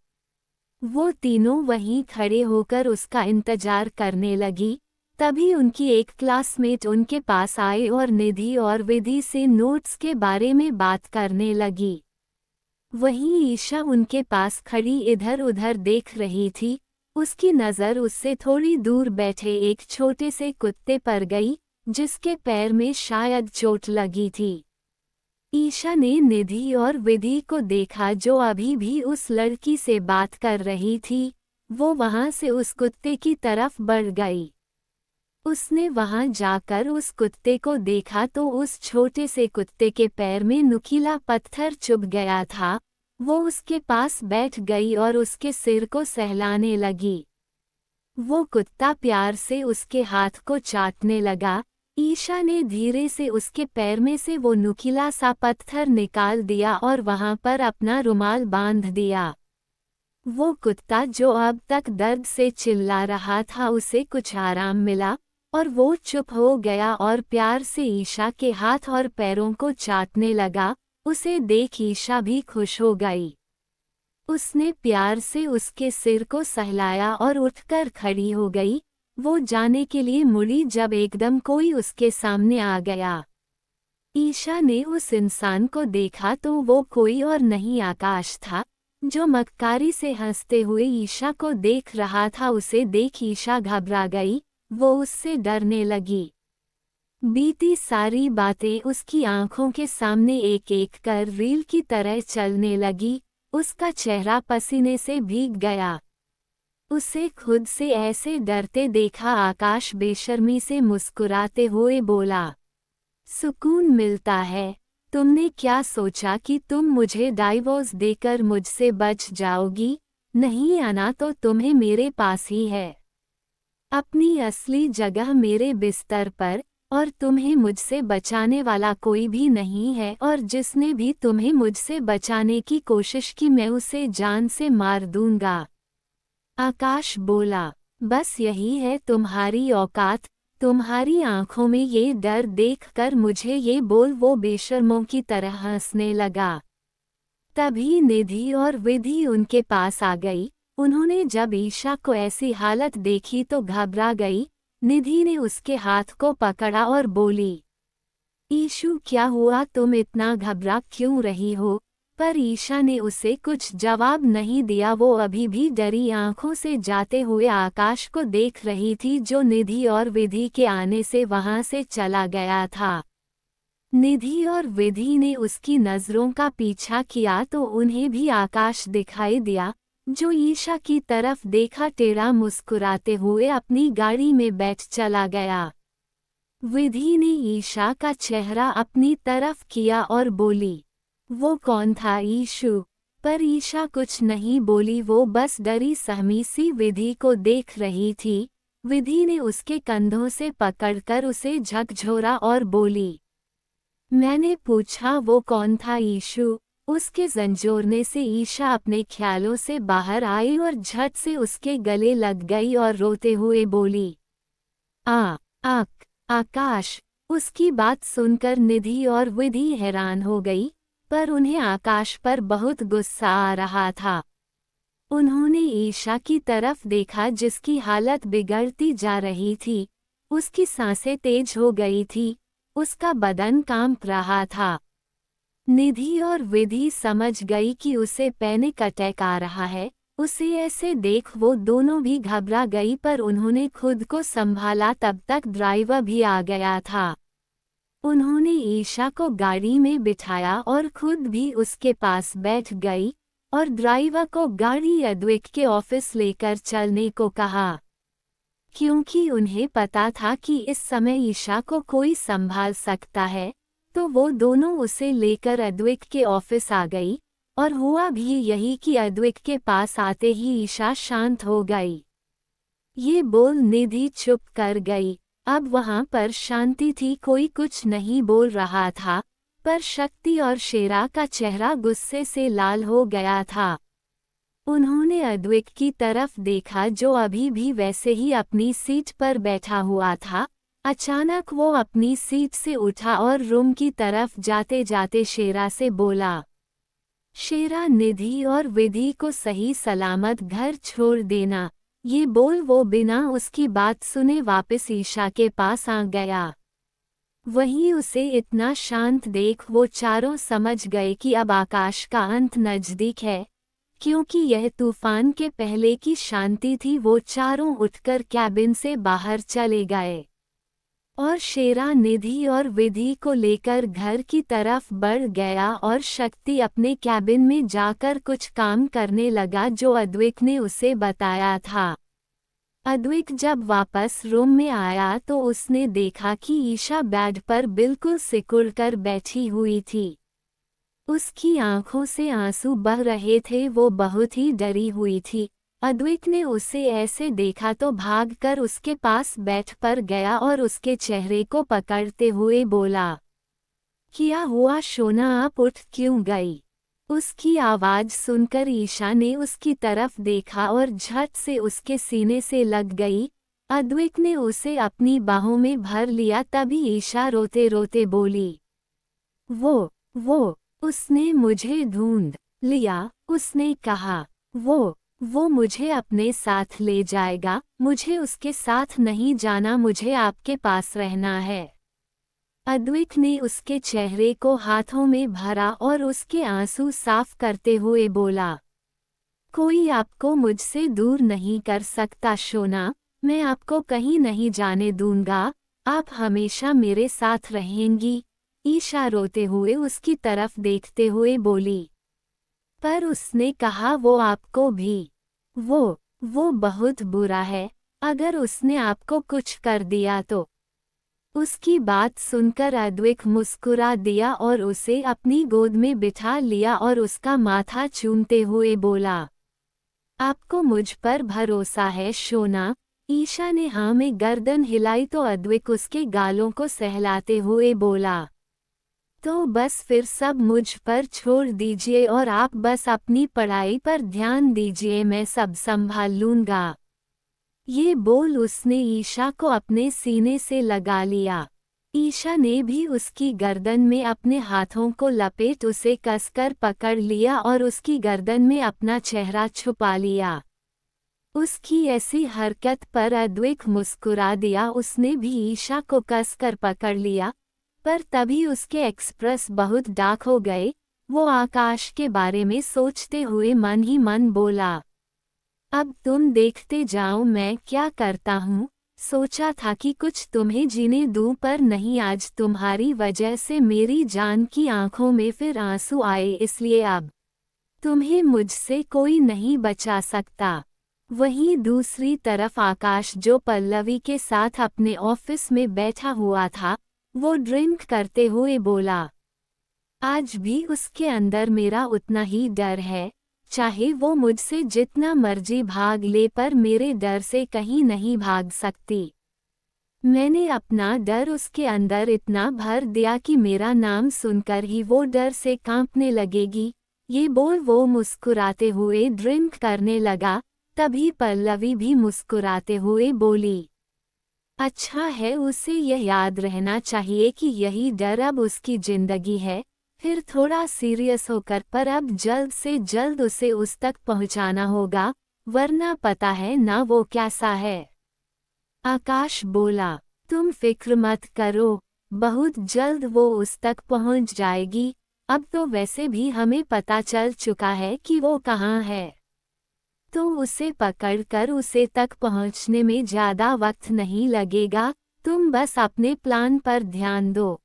वो तीनों वहीं खड़े होकर उसका इंतजार करने लगी। तभी उनकी एक क्लासमेट उनके पास आई और निधि और विधि से नोट्स के बारे में बात करने लगी। वहीं ईशा उनके पास खड़ी इधर उधर देख रही थी। उसकी नज़र उससे थोड़ी दूर बैठे एक छोटे से कुत्ते पर गई, जिसके पैर में शायद चोट लगी थी। ईशा ने निधि और विधि को देखा जो अभी भी उस लड़की से बात कर रही थी। वो वहां से उस कुत्ते की तरफ बढ़ गई। उसने वहां जाकर उस कुत्ते को देखा तो उस छोटे से कुत्ते के पैर में नुकीला पत्थर चुभ गया था। वो उसके पास बैठ गई और उसके सिर को सहलाने लगी। वो कुत्ता प्यार से उसके हाथ को चाटने लगा। ईशा ने धीरे से उसके पैर में से वो नुकीला सा पत्थर निकाल दिया और वहां पर अपना रुमाल बांध दिया। वो कुत्ता जो अब तक दर्द से चिल्ला रहा था, उसे कुछ आराम मिला और वो चुप हो गया और प्यार से ईशा के हाथ और पैरों को चाटने लगा। उसे देख ईशा भी खुश हो गई। उसने प्यार से उसके सिर को सहलाया और उठकर खड़ी हो गई। वो जाने के लिए मुड़ी जब एकदम कोई उसके सामने आ गया। ईशा ने उस इंसान को देखा तो वो कोई और नहीं आकाश था, जो मक्कारी से हंसते हुए ईशा को देख रहा था। उसे देख ईशा घबरा गई, वो उससे डरने लगी। बीती सारी बातें उसकी आंखों के सामने एक एक कर रील की तरह चलने लगी। उसका चेहरा पसीने से भीग गया। उसे खुद से ऐसे डरते देखा आकाश बेशर्मी से मुस्कुराते हुए बोला, सुकून मिलता है। तुमने क्या सोचा कि तुम मुझे डाइवोर्स देकर मुझसे बच जाओगी? नहीं आना तो तुम्हें मेरे पास ही है। अपनी असली जगह मेरे बिस्तर पर, और तुम्हें मुझसे बचाने वाला कोई भी नहीं है, और जिसने भी तुम्हें मुझसे बचाने की कोशिश की मैं उसे जान से मार दूंगा। आकाश बोला, बस यही है तुम्हारी औकात? तुम्हारी आंखों में ये डर देखकर मुझे ये बोल वो बेशर्मों की तरह हंसने लगा। तभी निधि और विधि उनके पास आ गई। उन्होंने जब ईशा को ऐसी हालत देखी तो घबरा गई। निधि ने उसके हाथ को पकड़ा और बोली, ईशु क्या हुआ, तुम इतना घबरा क्यों रही हो? पर ईशा ने उसे कुछ जवाब नहीं दिया। वो अभी भी डरी आंखों से जाते हुए आकाश को देख रही थी, जो निधि और विधि के आने से वहां से चला गया था। निधि और विधि ने उसकी नजरों का पीछा किया तो उन्हें भी आकाश दिखाई दिया, जो ईशा की तरफ देखा टेढ़ा मुस्कुराते हुए अपनी गाड़ी में बैठ चला गया। विधि ने ईशा का चेहरा अपनी तरफ किया और बोली, वो कौन था ईशु? पर ईशा कुछ नहीं बोली, वो बस डरी सहमी सी विधि को देख रही थी। विधि ने उसके कंधों से पकड़कर उसे झकझोरा और बोली, मैंने पूछा वो कौन था ईशु? उसके झंझोरने से ईशा अपने ख्यालों से बाहर आई और झट से उसके गले लग गई और रोते हुए बोली, आकाश। उसकी बात सुनकर निधि और विधि हैरान हो गई, पर उन्हें आकाश पर बहुत गुस्सा आ रहा था। उन्होंने ईशा की तरफ देखा जिसकी हालत बिगड़ती जा रही थी। उसकी सांसें तेज हो गई थी, उसका बदन कांप रहा था। निधि और विधि समझ गई कि उसे पैनिक अटैक आ रहा है। उसे ऐसे देख वो दोनों भी घबरा गई, पर उन्होंने खुद को संभाला। तब तक ड्राइवर भी आ गया था। उन्होंने ईशा को गाड़ी में बिठाया और खुद भी उसके पास बैठ गई और ड्राइवर को गाड़ी अद्वैत के ऑफिस लेकर चलने को कहा। क्योंकि उन्हें पता था कि इस समय ईशा को कोई संभाल सकता है, तो वो दोनों उसे लेकर अद्वैत के ऑफिस आ गई। और हुआ भी यही कि अद्वैत के पास आते ही ईशा शांत हो गई। ये बोल निधि चुप कर गई। अब वहां पर शांति थी, कोई कुछ नहीं बोल रहा था, पर शक्ति और शेरा का चेहरा गुस्से से लाल हो गया था। उन्होंने अद्वैत की तरफ देखा, जो अभी भी वैसे ही अपनी सीट पर बैठा हुआ था। अचानक वो अपनी सीट से उठा और रूम की तरफ जाते जाते शेरा से बोला, शेरा, निधि और विधि को सही सलामत घर छोड़ देना। ये बोल वो बिना उसकी बात सुने वापस ईशा के पास आ गया। वहीं उसे इतना शांत देख वो चारों समझ गए कि अब आकाश का अंत नजदीक है। क्योंकि यह तूफान के पहले की शांति थी, वो चारों उठकर कैबिन से बाहर चले गए और शेरा निधि और विधि को लेकर घर की तरफ बढ़ गया और शक्ति अपने कैबिन में जाकर कुछ काम करने लगा जो अद्वैत ने उसे बताया था। अद्वैत जब वापस रूम में आया तो उसने देखा कि ईशा बेड पर बिल्कुल सिकुड़कर बैठी हुई थी। उसकी आंखों से आंसू बह रहे थे, वो बहुत ही डरी हुई थी। अद्वैत ने उसे ऐसे देखा तो भागकर उसके पास बैठ पर गया और उसके चेहरे को पकड़ते हुए बोला, क्या हुआ सोना, आप उठ क्यों गई? उसकी आवाज सुनकर ईशा ने उसकी तरफ देखा और झट से उसके सीने से लग गई। अद्वैत ने उसे अपनी बाहों में भर लिया। तभी ईशा रोते रोते बोली, वो उसने मुझे ढूंढ लिया, उसने कहा। वो मुझे अपने साथ ले जाएगा, मुझे उसके साथ नहीं जाना, मुझे आपके पास रहना है। अद्विक ने उसके चेहरे को हाथों में भरा और उसके आंसू साफ करते हुए बोला, कोई आपको मुझसे दूर नहीं कर सकता शोना, मैं आपको कहीं नहीं जाने दूंगा, आप हमेशा मेरे साथ रहेंगी। ईशा रोते हुए उसकी तरफ देखते हुए बोली। पर उसने कहा वो आपको भी। वो बहुत बुरा है, अगर उसने आपको कुछ कर दिया तो। उसकी बात सुनकर अद्विक मुस्कुरा दिया और उसे अपनी गोद में बिठा लिया और उसका माथा चूमते हुए बोला, आपको मुझ पर भरोसा है शोना। ईशा ने हाँ में गर्दन हिलाई तो अद्विक उसके गालों को सहलाते हुए बोला, तो बस फिर सब मुझ पर छोड़ दीजिए और आप बस अपनी पढ़ाई पर ध्यान दीजिए, मैं सब संभाल लूंगा। ये बोल उसने ईशा को अपने सीने से लगा लिया। ईशा ने भी उसकी गर्दन में अपने हाथों को लपेट उसे कसकर पकड़ लिया और उसकी गर्दन में अपना चेहरा छुपा लिया। उसकी ऐसी हरकत पर अद्विक मुस्कुरा दिया, उसने भी ईशा को कसकर पकड़ लिया, पर तभी उसके एक्सप्रेस बहुत डार्क हो गए। वो आकाश के बारे में सोचते हुए मन ही मन बोला, अब तुम देखते जाओ मैं क्या करता हूँ। सोचा था कि कुछ तुम्हें जीने दूं, पर नहीं, आज तुम्हारी वजह से मेरी जान की आंखों में फिर आंसू आए, इसलिए अब तुम्हें मुझसे कोई नहीं बचा सकता। वहीं दूसरी तरफ आकाश, जो पल्लवी के साथ अपने ऑफिस में बैठा हुआ था, वो ड्रिंक करते हुए बोला, आज भी उसके अंदर मेरा उतना ही डर है, चाहे वो मुझसे जितना मर्जी भाग ले, पर मेरे डर से कहीं नहीं भाग सकती। मैंने अपना डर उसके अंदर इतना भर दिया कि मेरा नाम सुनकर ही वो डर से कांपने लगेगी। ये बोल वो मुस्कुराते हुए ड्रिंक करने लगा। तभी पल्लवी भी मुस्कुराते हुए बोली, अच्छा है, उसे यह याद रहना चाहिए कि यही डर अब उसकी जिंदगी है। फिर थोड़ा सीरियस होकर, पर अब जल्द से जल्द उसे उस तक पहुंचाना होगा, वरना पता है ना वो कैसा है। आकाश बोला, तुम फिक्र मत करो, बहुत जल्द वो उस तक पहुंच जाएगी। अब तो वैसे भी हमें पता चल चुका है कि वो कहाँ है, तो उसे पकड़कर उसे तक पहुंचने में ज़्यादा वक्त नहीं लगेगा। तुम बस अपने प्लान पर ध्यान दो,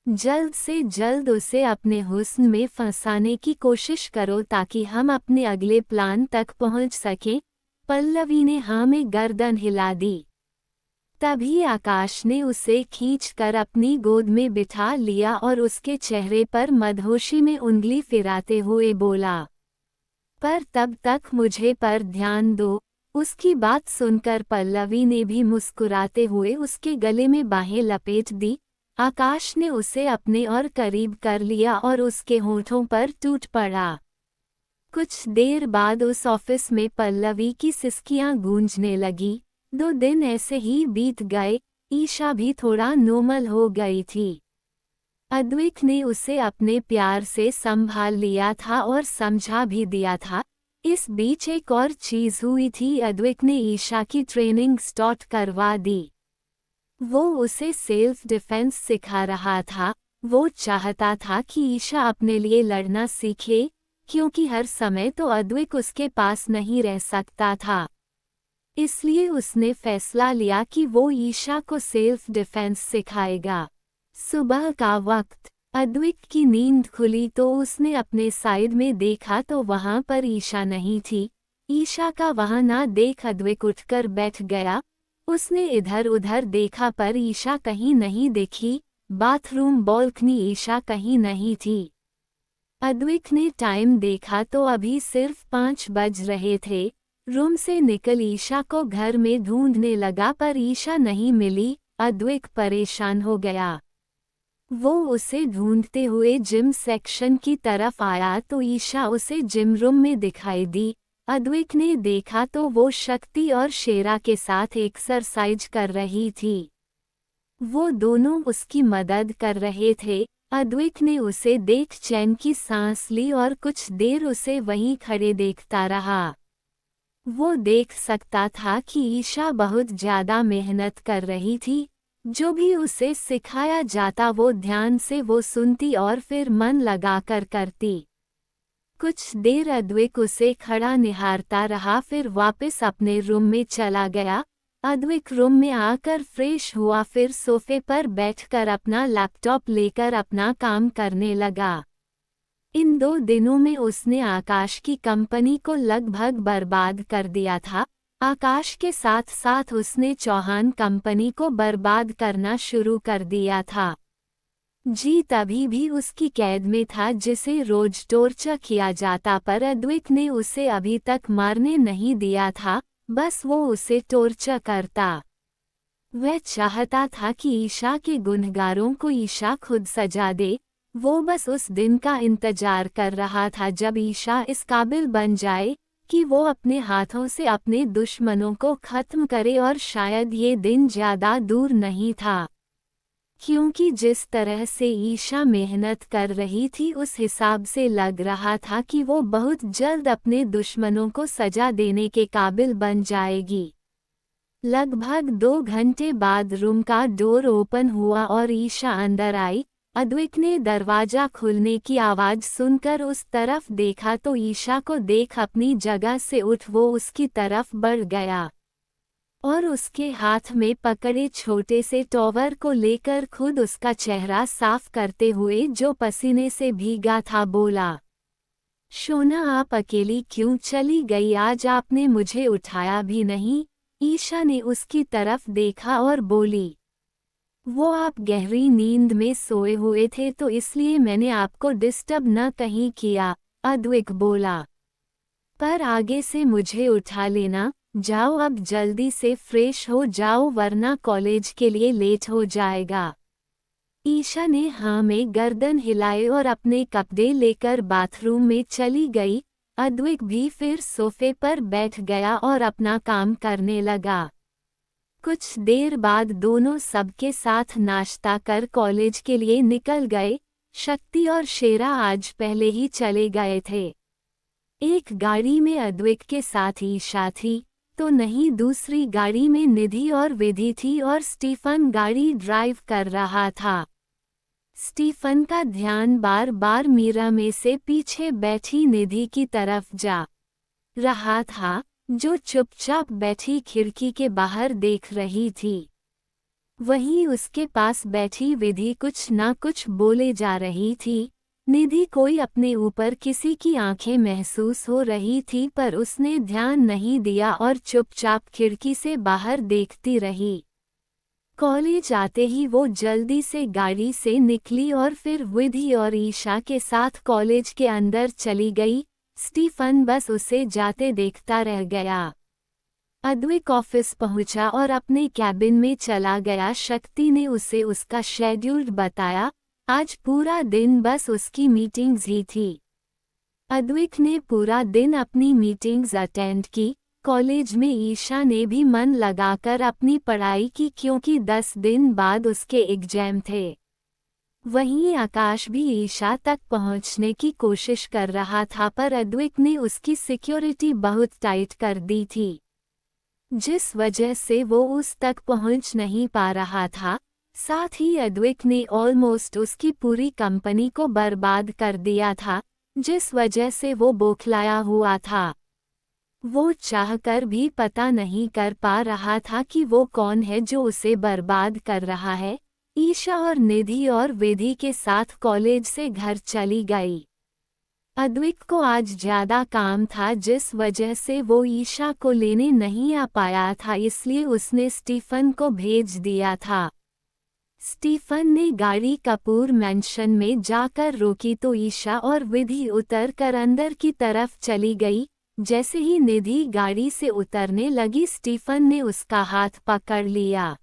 जल्द से जल्द उसे अपने हुस्न में फंसाने की कोशिश करो ताकि हम अपने अगले प्लान तक पहुंच सकें। पल्लवी ने हाँ में गर्दन हिला दी। तभी आकाश ने उसे खींचकर अपनी गोद में बिठा लिया और उसके चेहरे पर मदहोशी में उंगली फिराते हुए बोला, पर तब तक मुझे पर ध्यान दो। उसकी बात सुनकर पल्लवी ने भी मुस्कुराते हुए उसके गले में बाहें लपेट दी। आकाश ने उसे अपने और करीब कर लिया और उसके होठों पर टूट पड़ा। कुछ देर बाद उस ऑफिस में पल्लवी की सिसकियां गूंजने लगी। 2 दिन ऐसे ही बीत गए। ईशा भी थोड़ा नॉर्मल हो गई थी। अद्विक ने उसे अपने प्यार से संभाल लिया था और समझा भी दिया था। इस बीच एक और चीज हुई थी, अद्विक ने ईशा की ट्रेनिंग स्टार्ट करवा दी। वो उसे सेल्फ डिफेंस सिखा रहा था। वो चाहता था कि ईशा अपने लिए लड़ना सीखे, क्योंकि हर समय तो अद्विक उसके पास नहीं रह सकता था। इसलिए उसने फैसला लिया कि वो ईशा को सेल्फ डिफेंस सिखाएगा। सुबह का वक्त, अद्विक की नींद खुली तो उसने अपने साइड में देखा तो वहां पर ईशा नहीं थी। ईशा का वहां ना देख अद्विक उठकर बैठ गया। उसने इधर उधर देखा पर ईशा कहीं नहीं दिखी। बाथरूम बालकनी, ईशा कहीं नहीं थी। अद्विक ने टाइम देखा तो अभी सिर्फ 5 बज रहे थे। रूम से निकल ईशा को घर में ढूंढने लगा पर ईशा नहीं मिली। अद्विक परेशान हो गया। वो उसे ढूंढते हुए जिम सेक्शन की तरफ आया तो ईशा उसे जिम रूम में दिखाई दी। अद्विक ने देखा तो वो शक्ति और शेरा के साथ एक्सरसाइज कर रही थी। वो दोनों उसकी मदद कर रहे थे। अद्विक ने उसे देख चैन की सांस ली और कुछ देर उसे वहीं खड़े देखता रहा। वो देख सकता था कि ईशा बहुत ज्यादा मेहनत कर रही थी। जो भी उसे सिखाया जाता वो ध्यान से वो सुनती और फिर मन लगाकर करती। कुछ देर अद्विक उसे खड़ा निहारता रहा, फिर वापस अपने रूम में चला गया। अद्विक रूम में आकर फ्रेश हुआ, फिर सोफे पर बैठकर अपना लैपटॉप लेकर अपना काम करने लगा। इन 2 दिनों में उसने आकाश की कंपनी को लगभग बर्बाद कर दिया था। आकाश के साथ साथ उसने चौहान कंपनी को बर्बाद करना शुरू कर दिया था। जीत अभी भी उसकी कैद में था, जिसे रोज टॉर्चर किया जाता, पर अद्विक ने उसे अभी तक मारने नहीं दिया था, बस वो उसे टॉर्चर करता। वह चाहता था कि ईशा के गुनहगारों को ईशा खुद सजा दे। वो बस उस दिन का इंतजार कर रहा था जब ईशा इस काबिल बन जाए कि वो अपने हाथों से अपने दुश्मनों को खत्म करे, और शायद ये दिन ज्यादा दूर नहीं था। क्योंकि जिस तरह से ईशा मेहनत कर रही थी उस हिसाब से लग रहा था कि वो बहुत जल्द अपने दुश्मनों को सजा देने के काबिल बन जाएगी। लगभग 2 घंटे बाद रूम का डोर ओपन हुआ और ईशा अंदर आई। अद्विक ने दरवाजा खुलने की आवाज सुनकर उस तरफ देखा तो ईशा को देख अपनी जगह से उठ वो उसकी तरफ बढ़ गया और उसके हाथ में पकड़े छोटे से टॉवल को लेकर खुद उसका चेहरा साफ करते हुए, जो पसीने से भीगा था, बोला, शोना आप अकेली क्यों चली गई? आज आपने मुझे उठाया भी नहीं। ईशा ने उसकी तरफ देखा और बोली, वो आप गहरी नींद में सोए हुए थे तो इसलिए मैंने आपको डिस्टर्ब न कहीं किया। अद्विक बोला, पर आगे से मुझे उठा लेना। जाओ अब जल्दी से फ्रेश हो जाओ वरना कॉलेज के लिए लेट हो जाएगा। ईशा ने हाँ में गर्दन हिलाए और अपने कपड़े लेकर बाथरूम में चली गई। अद्विक भी फिर सोफे पर बैठ गया और अपना काम करने लगा। कुछ देर बाद दोनों सबके साथ नाश्ता कर कॉलेज के लिए निकल गए। शक्ति और शेरा आज पहले ही चले गए थे। एक गाड़ी में अद्विक के साथ ईशा थी तो नहीं, दूसरी गाड़ी में निधि और विधि थी और स्टीफन गाड़ी ड्राइव कर रहा था। स्टीफन का ध्यान बार बार मीरा में से पीछे बैठी निधि की तरफ जा रहा था, जो चुपचाप बैठी खिड़की के बाहर देख रही थी। वहीं उसके पास बैठी विधि कुछ ना कुछ बोले जा रही थी। निधि कोई अपने ऊपर किसी की आंखें महसूस हो रही थी, पर उसने ध्यान नहीं दिया और चुपचाप खिड़की से बाहर देखती रही। कॉलेज आते ही वो जल्दी से गाड़ी से निकली और फिर विधि और ईशा के साथ कॉलेज के अंदर चली गई। स्टीफन बस उसे जाते देखता रह गया। अद्विक ऑफिस पहुंचा और अपने कैबिन में चला गया। शक्ति ने उसे उसका शेड्यूल बताया। आज पूरा दिन बस उसकी मीटिंग्स ही थी। अद्विक ने पूरा दिन अपनी मीटिंग्स अटेंड की। कॉलेज में ईशा ने भी मन लगाकर अपनी पढ़ाई की क्योंकि 10 दिन बाद उसके एग्जाम थे। वहीं आकाश भी ईशा तक पहुंचने की कोशिश कर रहा था, पर अद्विक ने उसकी सिक्योरिटी बहुत टाइट कर दी थी, जिस वजह से वो उस तक पहुंच नहीं पा रहा था। साथ ही अद्विक ने ऑलमोस्ट उसकी पूरी कंपनी को बर्बाद कर दिया था, जिस वजह से वो बौखलाया हुआ था। वो चाहकर भी पता नहीं कर पा रहा था कि वो कौन है जो उसे बर्बाद कर रहा है। ईशा और निधि और विधि के साथ कॉलेज से घर चली गई। अद्विक को आज ज्यादा काम था, जिस वजह से वो ईशा को लेने नहीं आ पाया था, इसलिए उसने स्टीफन को भेज दिया था। स्टीफन ने गाड़ी कपूर मैंशन में जाकर रोकी तो ईशा और विधि उतर कर अंदर की तरफ चली गई। जैसे ही निधि गाड़ी से उतरने लगी, स्टीफन ने उसका हाथ पकड़ लिया।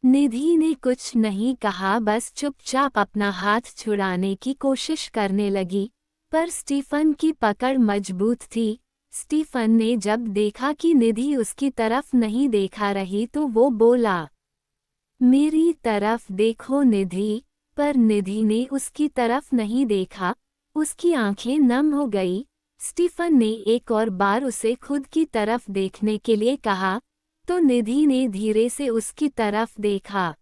निधि ने कुछ नहीं कहा, बस चुपचाप अपना हाथ छुड़ाने की कोशिश करने लगी, पर स्टीफन की पकड़ मजबूत थी। स्टीफन ने जब देखा कि निधि उसकी तरफ नहीं देखा रही तो वो बोला, मेरी तरफ देखो निधि, पर निधि ने उसकी तरफ नहीं देखा। उसकी आंखें नम हो गई। स्टीफन ने एक और बार उसे खुद की तरफ देखने के लिए कहा, तो निधि ने धीरे से उसकी तरफ देखा।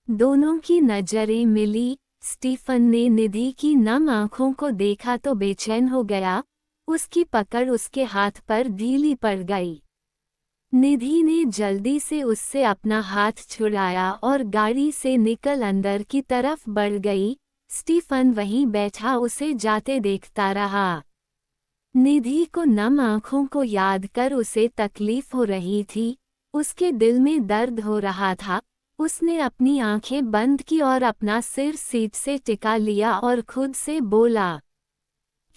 दोनों की नजरें मिली। स्टीफन ने निधि की नम आंखों को देखा तो बेचैन हो गया। उसकी पकड़ उसके हाथ पर ढीली पड़ गई। निधि ने जल्दी से उससे अपना हाथ छुड़ाया और गाड़ी से निकल अंदर की तरफ बढ़ गई। स्टीफन वहीं बैठा उसे जाते देखता रहा। निधि को नम आंखों को याद कर उसे तकलीफ हो रही थी। उसके दिल में दर्द हो रहा था। उसने अपनी आंखें बंद की और अपना सिर सीट से टिका लिया और खुद से बोला,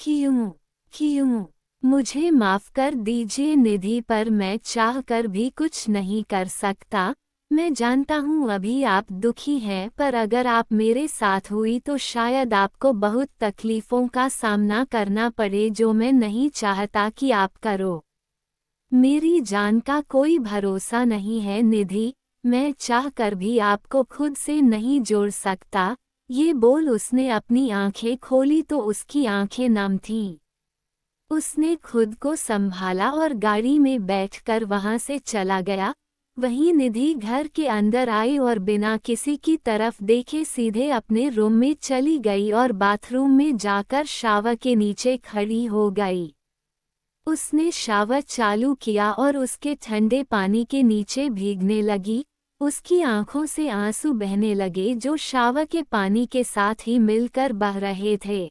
क्यों क्यों मुझे माफ कर दीजिए निधि, पर मैं चाह कर भी कुछ नहीं कर सकता। मैं जानता हूँ अभी आप दुखी हैं, पर अगर आप मेरे साथ हुई तो शायद आपको बहुत तकलीफ़ों का सामना करना पड़े जो मैं नहीं चाहता कि आप करो। मेरी जान का कोई भरोसा नहीं है निधि, मैं चाह कर भी आपको खुद से नहीं जोड़ सकता। ये बोल उसने अपनी आंखें खोली तो उसकी आंखें नम थीं। उसने खुद को संभाला और गाड़ी में बैठकर वहां से चला गया। वहीं निधि घर के अंदर आई और बिना किसी की तरफ देखे सीधे अपने रूम में चली गई और बाथरूम में जाकर शावर के नीचे खड़ी हो गई। उसने शावर चालू किया और उसके ठंडे पानी के नीचे भीगने लगी। उसकी आंखों से आंसू बहने लगे जो शावर के पानी के साथ ही मिलकर बह रहे थे।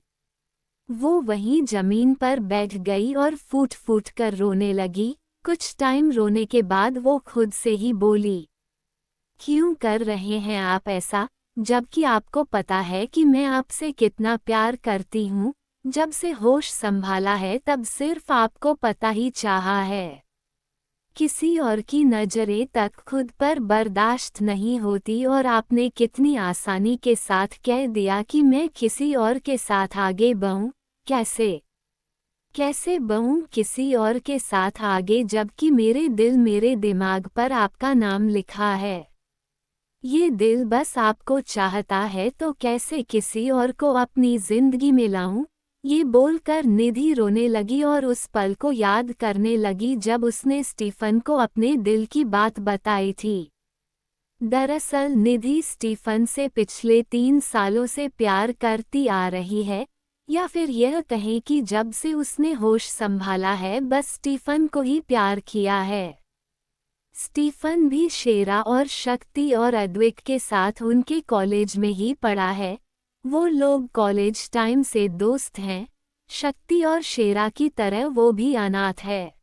वो वहीं जमीन पर बैठ गई और फूट फूट कर रोने लगी। कुछ टाइम रोने के बाद वो खुद से ही बोली, क्यों कर रहे हैं आप ऐसा, जबकि आपको पता है कि मैं आपसे कितना प्यार करती हूँ। जब से होश संभाला है तब सिर्फ आपको पता ही चाहा है। किसी और की नजरें तक खुद पर बर्दाश्त नहीं होती और आपने कितनी आसानी के साथ कह दिया कि मैं किसी और के साथ आगे बढ़ूं। कैसे बढ़ूं किसी और के साथ आगे, जबकि मेरे दिल मेरे दिमाग पर आपका नाम लिखा है। ये दिल बस आपको चाहता है, तो कैसे किसी और को अपनी जिंदगी में लाऊं। ये बोलकर निधि रोने लगी और उस पल को याद करने लगी जब उसने स्टीफन को अपने दिल की बात बताई थी। दरअसल निधि स्टीफन से पिछले 3 सालों से प्यार करती आ रही है, या फिर यह कहें कि जब से उसने होश संभाला है बस स्टीफन को ही प्यार किया है। स्टीफन भी शेरा और शक्ति और अद्विक के साथ उनके कॉलेज में ही पढ़ा है। वो लोग कॉलेज टाइम से दोस्त हैं। शक्ति और शेरा की तरह वो भी अनाथ है,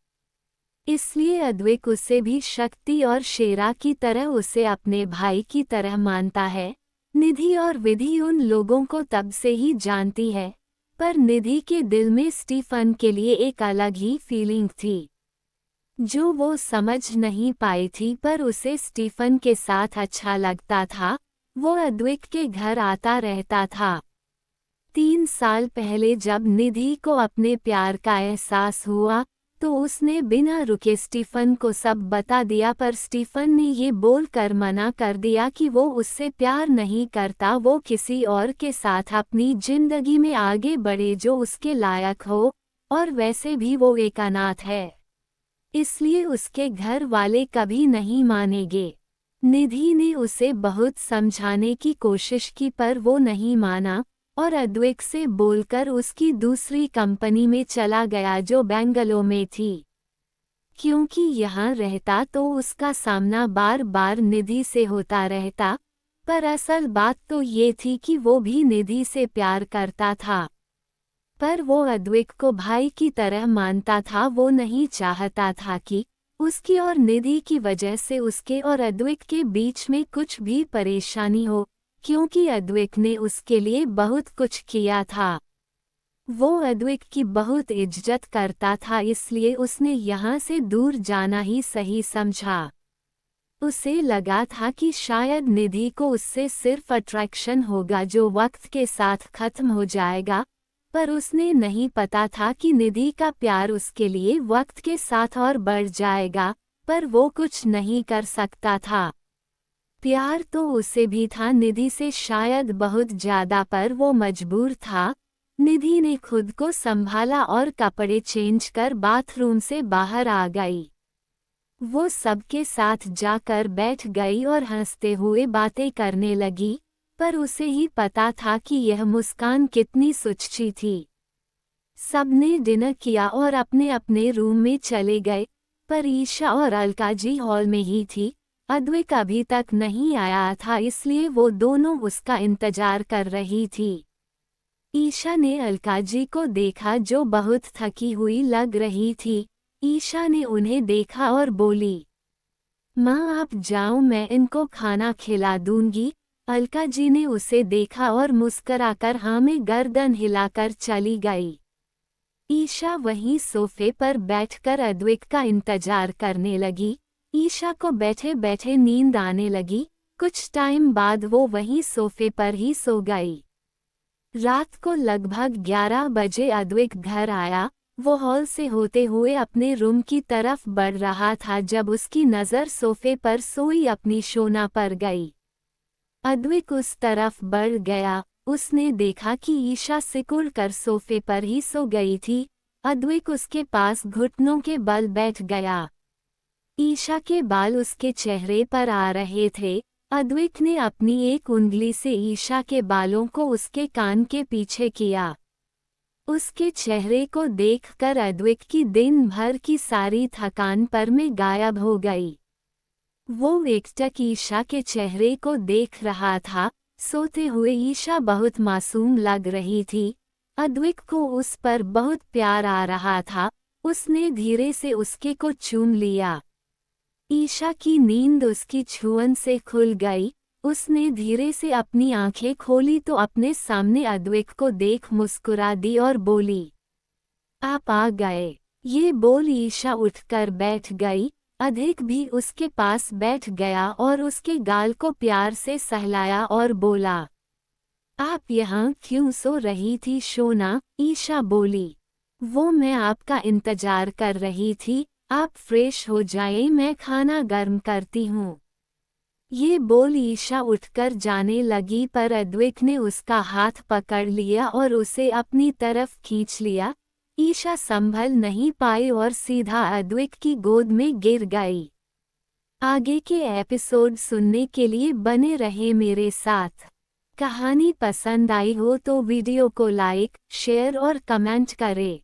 इसलिए अद्विक उसे भी शक्ति और शेरा की तरह उसे अपने भाई की तरह मानता है। निधि और विधि उन लोगों को तब से ही जानती है, पर निधि के दिल में स्टीफन के लिए एक अलग ही फीलिंग थी जो वो समझ नहीं पाई थी, पर उसे स्टीफन के साथ अच्छा लगता था। वो अद्विक के घर आता रहता था। 3 साल पहले जब निधि को अपने प्यार का एहसास हुआ तो उसने बिना रुके स्टीफन को सब बता दिया, पर स्टीफन ने ये बोलकर मना कर दिया कि वो उससे प्यार नहीं करता। वो किसी और के साथ अपनी जिंदगी में आगे बढ़े जो उसके लायक हो, और वैसे भी वो एक अनाथ है, इसलिए उसके घर वाले कभी नहीं मानेंगे। निधि ने उसे बहुत समझाने की कोशिश की, पर वो नहीं माना और अद्विक से बोलकर उसकी दूसरी कंपनी में चला गया जो बेंगलोर में थी। क्योंकि यहाँ रहता तो उसका सामना बार बार निधि से होता रहता, पर असल बात तो ये थी कि वो भी निधि से प्यार करता था, पर वो अद्विक को भाई की तरह मानता था। वो नहीं चाहता था कि उसकी और निधि की वजह से उसके और अद्विक के बीच में कुछ भी परेशानी हो, क्योंकि अद्विक ने उसके लिए बहुत कुछ किया था। वो अद्विक की बहुत इज्जत करता था, इसलिए उसने यहाँ से दूर जाना ही सही समझा। उसे लगा था कि शायद निधि को उससे सिर्फ अट्रैक्शन होगा जो वक्त के साथ खत्म हो जाएगा, पर उसने नहीं पता था कि निधि का प्यार उसके लिए वक्त के साथ और बढ़ जाएगा, पर वो कुछ नहीं कर सकता था। प्यार तो उसे भी था निधि से, शायद बहुत ज्यादा, पर वो मजबूर था। निधि ने खुद को संभाला और कपड़े चेंज कर बाथरूम से बाहर आ गई। वो सबके साथ जाकर बैठ गई और हंसते हुए बातें करने लगी, पर उसे ही पता था कि यह मुस्कान कितनी सुच्ची थी। सबने डिनर किया और अपने अपने रूम में चले गए, पर ईशा और अलका जी हॉल में ही थी। अद्विक अभी तक नहीं आया था, इसलिए वो दोनों उसका इंतजार कर रही थी। ईशा ने अलका जी को देखा जो बहुत थकी हुई लग रही थी। ईशा ने उन्हें देखा और बोली, माँ आप जाओ, मैं इनको खाना खिला दूंगी। अलका जी ने उसे देखा और मुस्कराकर हाँ में गर्दन हिलाकर चली गई। ईशा वहीं सोफे पर बैठकर अद्विक का इंतजार करने लगी। ईशा को बैठे बैठे नींद आने लगी। कुछ टाइम बाद वो वहीं सोफे पर ही सो गई। रात को लगभग 11 बजे अद्विक घर आया। वो हॉल से होते हुए अपने रूम की तरफ बढ़ रहा था जब उसकी नज़र सोफे पर सोई अपनी शोना पर गई। अद्विक उस तरफ बढ़ गया। उसने देखा कि ईशा सिकुड़ कर सोफे पर ही सो गई थी। अद्विक उसके पास घुटनों के बल बैठ गया। ईशा के बाल उसके चेहरे पर आ रहे थे। अद्विक ने अपनी एक उंगली से ईशा के बालों को उसके कान के पीछे किया। उसके चेहरे को देखकर अद्विक की दिन भर की सारी थकान पर में गायब हो गई। वो एकटक ईशा के चेहरे को देख रहा था। सोते हुए ईशा बहुत मासूम लग रही थी। अद्विक को उस पर बहुत प्यार आ रहा था। उसने धीरे से उसके को चूम लिया। ईशा की नींद उसकी छुअन से खुल गई। उसने धीरे से अपनी आंखें खोली तो अपने सामने अद्विक को देख मुस्कुरा दी और बोली, आप आ गए। ये बोल ईशा उठकर बैठ गई। अद्विक भी उसके पास बैठ गया और उसके गाल को प्यार से सहलाया और बोला, आप यहाँ क्यों सो रही थी शोना? ईशा बोली, वो मैं आपका इंतजार कर रही थी। आप फ्रेश हो जाए, मैं खाना गर्म करती हूँ। ये बोल ईशा उठकर जाने लगी, पर अद्विक ने उसका हाथ पकड़ लिया और उसे अपनी तरफ खींच लिया। ईशा संभल नहीं पाई और सीधा अद्विक की गोद में गिर गई। आगे के एपिसोड सुनने के लिए बने रहे मेरे साथ। कहानी पसंद आई हो तो वीडियो को लाइक, शेयर और कमेंट करें।